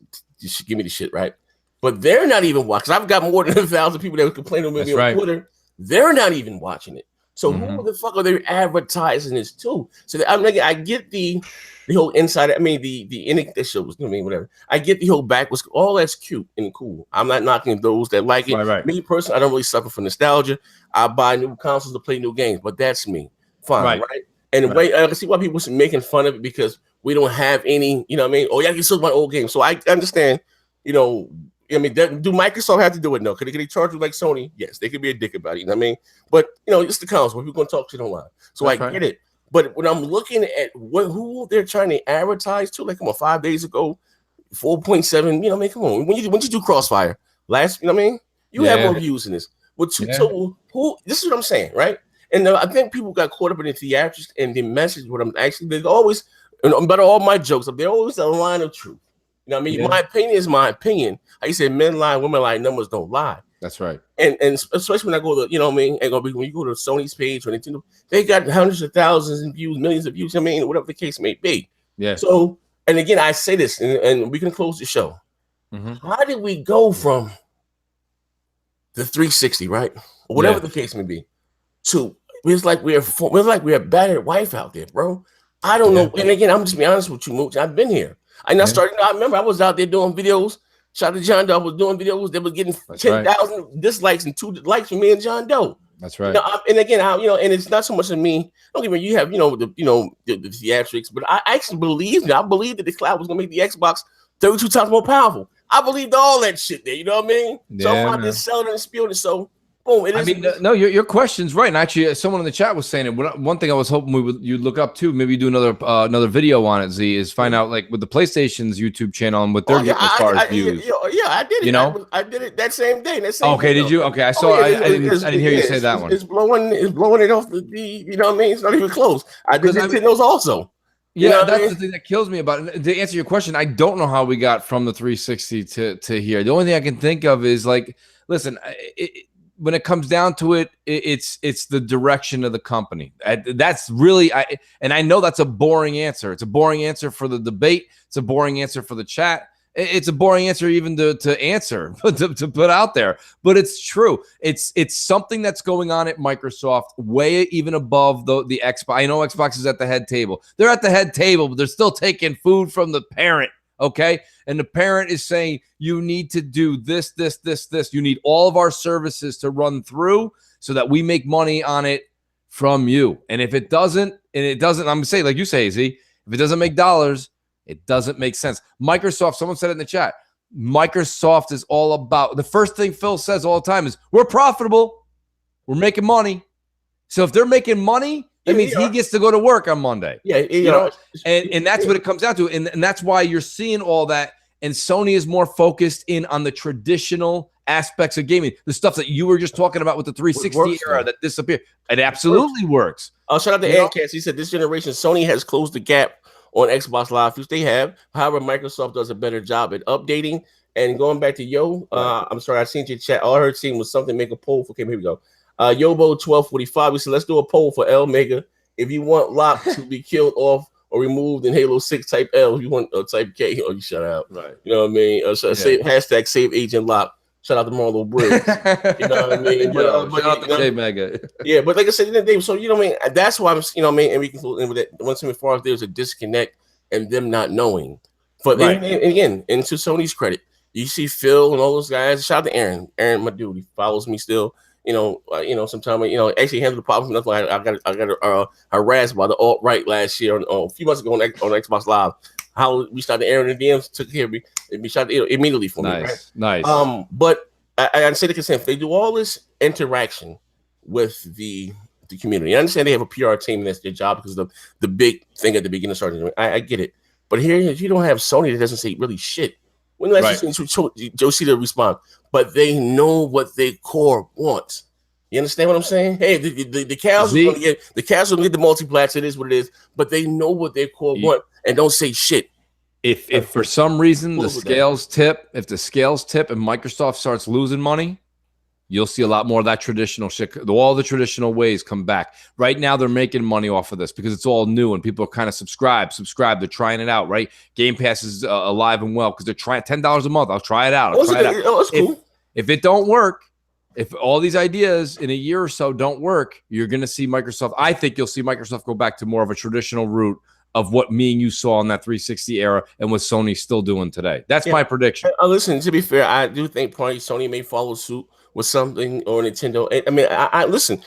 give me the shit, right? But they're not even watching. I've got more than 1,000 people that complain to me on Twitter. They're not even watching it. So who the fuck are they advertising this to? So I mean, I get the whole insider. I mean, the NXT shows. I mean, whatever. I get the whole backwards. All that's cute and cool. I'm not knocking those that like it. Right. Me personally, I don't really suffer from nostalgia. I buy new consoles to play new games, but that's me. Fine, right? And the way I can see why people are making fun of it because we don't have any. You know what I mean? Oh, yeah, I can still buy old games. So I understand. You know. I mean, do Microsoft have to do it? No. Can they charge you like Sony? Yes, they could be a dick about it. You know what I mean? But, you know, it's the console. People going to talk shit online. So I get it. But when I'm looking at who they're trying to advertise to, like, come on, 5 days ago, 4.7, you know what I mean? Come on. When you do Crossfire, you know what I mean? You have more views in this. But so who, this is what I'm saying, right? And I think people got caught up in the theatrics and the message. What I'm actually, there's always, about all my jokes, there's always a line of truth. You know what I mean? My opinion is my opinion. Like you said, men lie, women lie, numbers don't lie. That's right. And especially when I go to, you know what I mean? When you go to Sony's page or Nintendo, they got hundreds of thousands of views, millions of views. I mean, whatever the case may be. Yeah. So, and again, I say this, and we can close the show. How did we go from the 360, right, or whatever the case may be, to it's like we're a battered wife out there, bro? I don't know. And again, I'm just be honest with you, Mooch. I've been here. I remember I was out there doing videos. Shout out to John Doe. I was doing videos that was getting 10,000 dislikes and 2 likes from me and John Doe. That's right. You know, and again, and it's not so much of me. Don't get me. You have, the theatrics, but I actually believe that the cloud was gonna make the Xbox 32 times more powerful. I believed all that shit there. You know what I mean? So I'm just selling and spewing it. So boom. Your question's right. And actually, someone in the chat was saying it. One thing I was hoping you'd look up too, maybe do another video on it, Z, is find out like with the PlayStation's YouTube channel and what they're getting as far as views. I did it. I did it that same day. Okay, did you? Okay, I saw. I didn't hear you say that one. It's blowing it off the. You know what I mean? It's not even close. I did those also. Yeah, that's the thing that kills me about it. To answer your question, I don't know how we got from the 360 to here. The only thing I can think of is like, listen, when it comes down to it, it's the direction of the company. That's really, and I know that's a boring answer. It's a boring answer for the debate. It's a boring answer for the chat. It's a boring answer even to answer, but to put out there. But it's true. It's something that's going on at Microsoft, way even above the Xbox. I know Xbox is at the head table. They're at the head table, but they're still taking food from the parent. Okay. And the parent is saying, you need to do this, this, this, this. You need all of our services to run through so that we make money on it from you. And if it doesn't, I'm going to say, like you say, Z, if it doesn't make dollars, it doesn't make sense. Microsoft, someone said it in the chat, Microsoft is all about, the first thing Phil says all the time is, we're profitable. We're making money. So if they're making money, that means he gets to go to work on Monday. Yeah, you know, and that's what it comes down to. And that's why you're seeing all that. And Sony is more focused in on the traditional aspects of gaming, the stuff that you were just talking about with the 360 era that disappeared. It absolutely works. Shout out to Ancast. He said this generation, Sony has closed the gap on Xbox Live, which they have. However, Microsoft does a better job at updating. And going back to I'm sorry, I seen your chat. All I heard seeing was something, make a poll for. Okay, here we go. Yobo1245. We said let's do a poll for L Mega. If you want Locke to be killed off or removed in Halo 6, type L. If you want type K, you shut out. Right. You know what I mean? Hashtag save Agent Locke. Shout out to Marlo Briggs. You know what I mean? Shout out to J Mega. Yeah, but like I said, so you know what I mean? That's why I'm, you know what I mean? And we can end with it. Once and as far as there's a disconnect and them not knowing. But and again, and to Sony's credit, you see Phil and all those guys. Shout out to Aaron. Aaron, my dude, he follows me still. Sometimes actually handle the problem. That's why I got harassed by the alt-right last year, a few months ago on Xbox Live. How we started Aaron and DMs took care of me. We shot immediately for me. Right? Nice. But I say the consent. If they do all this interaction with the community, I understand they have a PR team and that's their job because of the big thing at the beginning started. I get it. But here you don't have Sony that doesn't say really shit. When last you Joe see the response, but they know what their core wants. You understand what I'm saying? Hey, the cows are gonna get the multiplats. It is what it is, but they know what their core want and don't say shit. If for some reason the scales tip, and Microsoft starts losing money, you'll see a lot more of that traditional shit. All the traditional ways come back. Right now, they're making money off of this because it's all new and people are kind of subscribe. They're trying it out, right? Game Pass is alive and well because they're trying $10 a month. I'll try it out. That's cool. If it don't work, if all these ideas in a year or so don't work, you're going to see Microsoft. I think you'll see Microsoft go back to more of a traditional route of what me and you saw in that 360 era and what Sony's still doing today. That's my prediction. Listen, to be fair, I do think probably Sony may follow suit with something or Nintendo. I mean, I listen.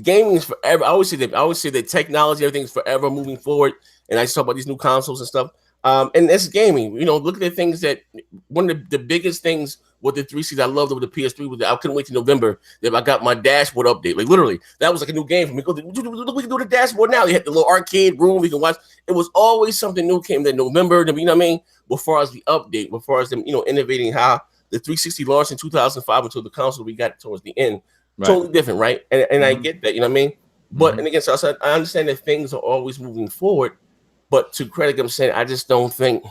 Gaming is forever. I always say that technology, everything's forever moving forward. And I talk about these new consoles and stuff. And that's gaming. Look at the things that one of the biggest things with the 360 I loved over the PS3 was that I couldn't wait till November that I got my dashboard update. Like literally, that was like a new game for me. We can do the dashboard now. You had the little arcade room we can watch. It was always something new came in November. You know what I mean? Before as the update, before as them, innovating how the 360 launched in 2005 until the console we got towards the end. Right. Totally different, right? And I get that, you know what I mean? But and again, so I understand that things are always moving forward. But to credit them saying, I just don't think,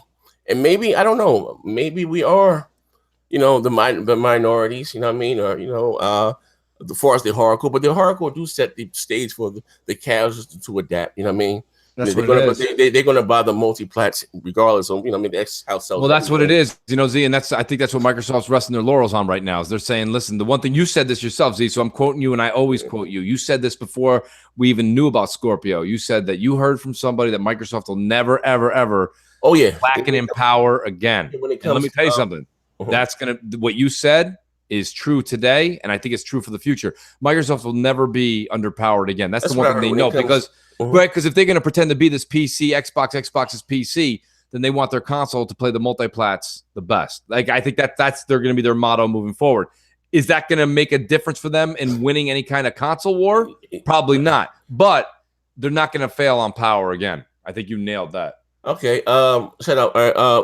and maybe I don't know, maybe we are, the minorities, you know what I mean, or as far as the hardcore, but the hardcore do set the stage for the casuals to adapt, you know what I mean. That's they're going to buy the multi-plats regardless of, that's how sells. Well, that's what it is, Z, and I think that's what Microsoft's resting their laurels on right now is they're saying, listen, the one thing you said this yourself, Z, so I'm quoting you and I always quote you. You said this before we even knew about Scorpio. You said that you heard from somebody that Microsoft will never, ever, ever lacking in power again. And let me tell you something. That's what you said is true today, and I think it's true for the future. Microsoft will never be underpowered again. That's the one thing they know because if they're going to pretend to be this PC, Xbox is PC, then they want their console to play the multiplats the best. Like I think that's they're going to be their motto moving forward. Is that going to make a difference for them in winning any kind of console war? Probably not. But they're not going to fail on power again. I think you nailed that. Okay. Shut up.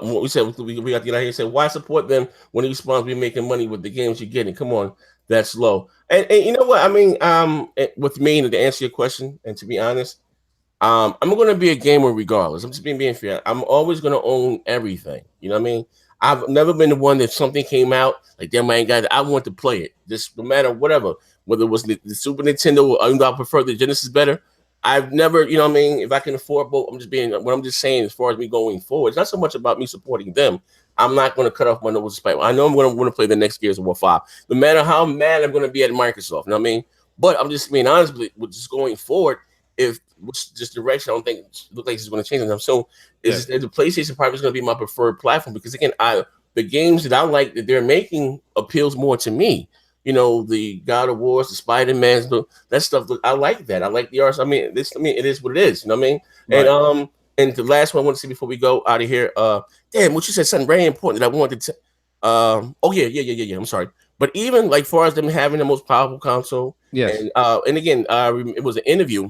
What we said we got to get out here and say why support them when he responds we're making money with the games you're getting. Come on, that's low. And you know what I mean? With me to answer your question, and to be honest, I'm going to be a gamer regardless. I'm just being fair. I'm always going to own everything. You know what I mean? I've never been the one that something came out like damn, I ain't got it. I want to play it. Just no matter whatever, whether it was the Super Nintendo or I prefer the Genesis better. I've never, you know what I mean, if I can afford both, I'm just saying as far as me going forward, it's not so much about me supporting them. I'm not going to cut off my nose to spite. I know I'm going to play the next Gears of War 5. No matter how mad I'm going to be at Microsoft, you know what I mean? But I'm just being honest with just going forward, if this direction, I don't think it looks like it's going to change enough. So the PlayStation probably is going to be my preferred platform because, again, the games that I like that they're making appeals more to me. You know, the God of Wars, the Spider-Mans, that stuff. I like that. I like the arts. I mean, it is what it is. You know what I mean? Right. And the last one I want to see before we go out of here. Damn, what you said something very important that I wanted to. Oh yeah. I'm sorry, but even like far as them having the most powerful console. Yes. And again, it was an interview.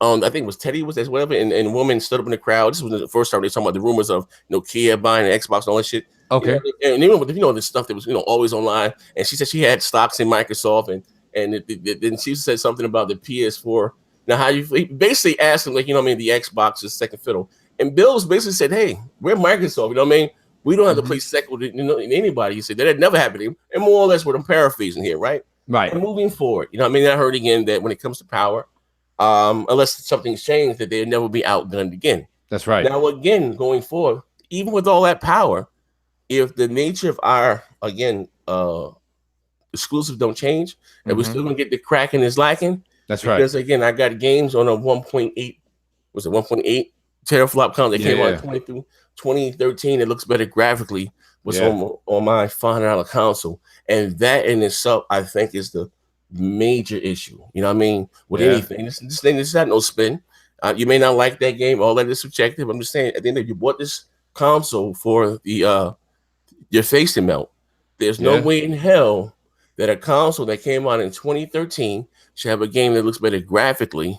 I think it was Teddy was as whatever, and a woman stood up in the crowd. This was the first time they were talking about the rumors of Nokia buying an Xbox and all that shit. Okay. And even with this stuff that was always online, and she said she had stocks in Microsoft, and then she said something about the PS4. Now, how you basically asked him, like, the Xbox is second fiddle, and Bill's basically said, "Hey, we're Microsoft, you know what I mean? We don't have to play second with anybody." He said that had never happened to him, and more or less what I'm paraphrasing here, right? Right. And moving forward, I mean, I heard again that when it comes to power, unless something's changed, that they'll never be outgunned again. That's right. Now, again, going forward, even with all that power, if the nature of our exclusive don't change, and we're still gonna get the cracking is lacking. That's right. Because again, I got games on a 1.8, was it 1.8 teraflop count that came out in 2013. It looks better graphically. Was on my $500 console, and that in itself, I think, is the major issue. You know what I mean? With anything, this thing is not no spin. You may not like that game. All that is subjective. I'm just saying, at the end of the day, you bought this console for the your face to melt. There's no way in hell that a console that came out in 2013 should have a game that looks better graphically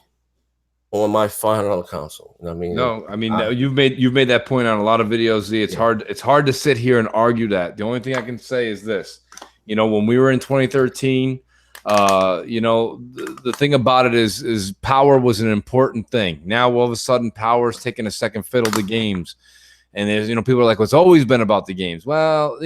on my $500 console. You know what I mean? No, I mean, you've made that point on a lot of videos. Z. It's hard to sit here and argue that. The only thing I can say is this: when we were in 2013, the thing about it is power was an important thing. Now all of a sudden, power is taking a second fiddle to games, and there's people are like, "Well, it's always been about the games." Well,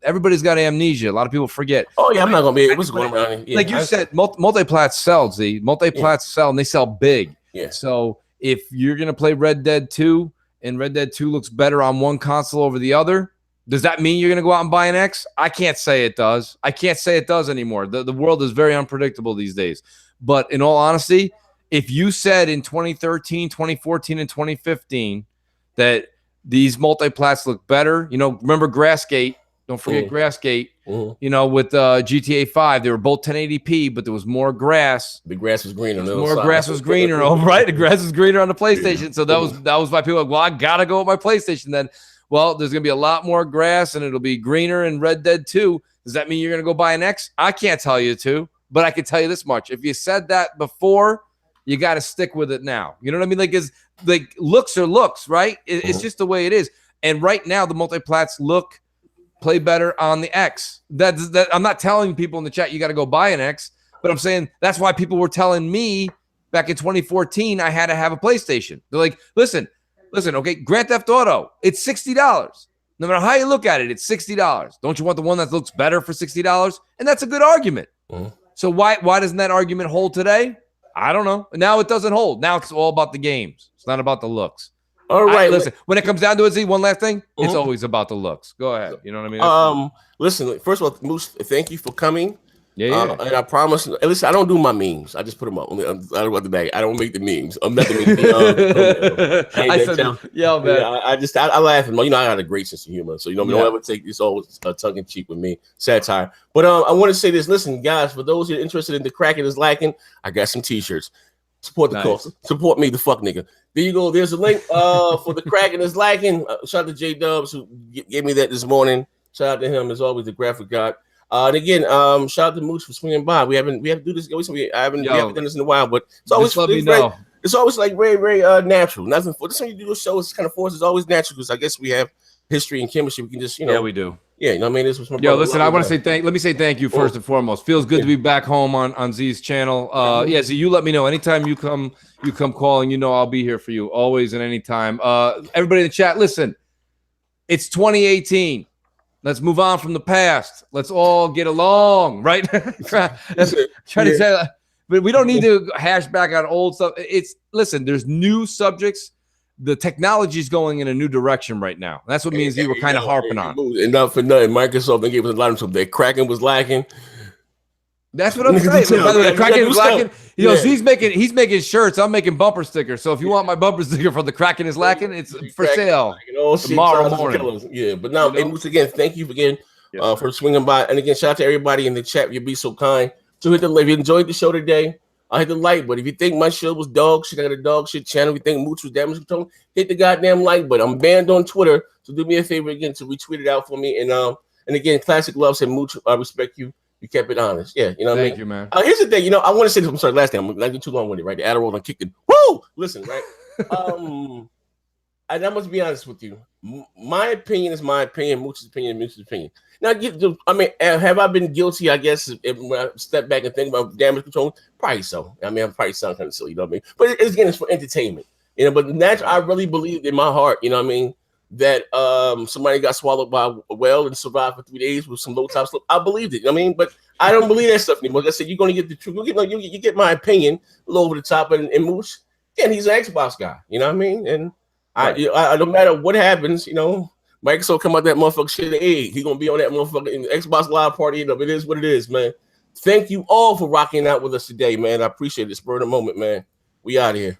everybody's got amnesia. A lot of people forget. Oh yeah, I'm not gonna be. What's going around? Yeah, like you said, multiplats sell. Z. Multiplats sell, and they sell big. Yeah. So if you're gonna play Red Dead 2 and Red Dead 2 looks better on one console over the other, does that mean you're gonna go out and buy an X? I can't say it does. I can't say it does anymore. The world is very unpredictable these days. But in all honesty, if you said in 2013, 2014, and 2015 that these multiplats look better, remember Grassgate. Don't forget Grassgate. With GTA 5, they were both 1080p, but there was more grass. The grass was greener. Grass was greener, right? The grass was greener on the PlayStation. So that was why people were like, well, I gotta go with my PlayStation then. Well, there's gonna be a lot more grass, and it'll be greener in Red Dead 2. Does that mean you're gonna go buy an X? I can't tell you to, but I can tell you this much: if you said that before, you got to stick with it now. You know what I mean? Like looks are looks, right? It's just the way it is. And right now, the multiplats play better on the X. That I'm not telling people in the chat you got to go buy an X, but I'm saying that's why people were telling me back in 2014 I had to have a PlayStation. They're like, listen, okay, Grand Theft Auto, it's $60. No matter how you look at it, it's $60. Don't you want the one that looks better for $60? And that's a good argument. So why doesn't that argument hold today? I don't know. Now it doesn't hold. Now it's all about the games. It's not about the looks. All right. Listen, when it comes down to it, Z, one last thing, it's always about the looks. Go ahead. You know what I mean? Listen, first of all, Mooch, thank you for coming. Yeah. And I promise, listen, I don't do my memes. I just put them up. I don't want the bag. I don't make the memes. I'm not the memes. I laugh. And, I got a great sense of humor. So, don't ever take this always tongue in cheek with me. Satire. But I want to say this. Listen, guys, for those who are interested in the cracking is lacking, I got some t-shirts. Support the cause. Support me, the fuck nigga. There you go. There's a link for the cracking is lacking. Shout out to J Dubs who gave me that this morning. Shout out to him as always, the graphic god. And again, shout out to Mooch for swinging by. We have to do this. We haven't done this in a while, but it's always it's always like very, very natural. Nothing for this when you do those shows, it's kind of forced. It's always natural because I guess we have history and chemistry. We can just Yeah, we do. Yeah, I mean, this was my listen, I want to say let me say thank you first and foremost. Feels good to be back home on Z's channel. Z, you let me know anytime you come calling, I'll be here for you always and anytime. Everybody in the chat, listen, it's 2018. Let's move on from the past. Let's all get along, right? Try to say that. But we don't need to hash back on old stuff. Listen, there's new subjects. The technology is going in a new direction right now. That's what means we were kind of harping on. And not for nothing, Microsoft gave us a lot of stuff. Their Kraken was lacking. That's what I'm saying. By the way, the Kraken was lacking. You know, so he's making shirts. I'm making bumper stickers. So if you want my bumper sticker for the Kraken is lacking, it's for sale tomorrow morning. Yeah, but now, and once again, thank you again for swinging by. And again, shout out to everybody in the chat. You'll be so kind to hit the. If you enjoyed the show today, I hit the like. But if you think my show was dog shit, I got a dog shit channel. If you think Mooch was damage control, hit the goddamn like. But I'm banned on Twitter, so do me a favor again to retweet it out for me. And again, Classic Love said Mooch, I respect you. You kept it honest. Yeah, you know what I mean? Thank you, man. Here's the thing. You know, I want to say this. I'm sorry, last thing. I'm not getting too long with it, right? The Adderall done kicked it. Woo! Listen, right? And I must be honest with you. My opinion is my opinion. Mooch's opinion is Mooch's opinion. Now, I mean, have I been guilty, I guess, if when I step back and think about damage control? Probably so. I mean, I'm probably sound kind of silly, you know what I mean? But again, it's for entertainment. You know, but naturally, I really believed in my heart, you know what I mean, that somebody got swallowed by a whale and survived for 3 days with some low top slope. I believed it. You know what I mean? But I don't believe that stuff anymore. Like I said, you're going to get the truth. You get my opinion a little over the top. And Mooch, and he's an Xbox guy. You know what I mean? And I no matter what happens, you know, Microsoft come out that motherfucker shit. Hey, he's going to be on that motherfucker in the Xbox Live party. You know, it is what it is, man. Thank you all for rocking out with us today, man. I appreciate it. Spur of the moment, man. We out of here.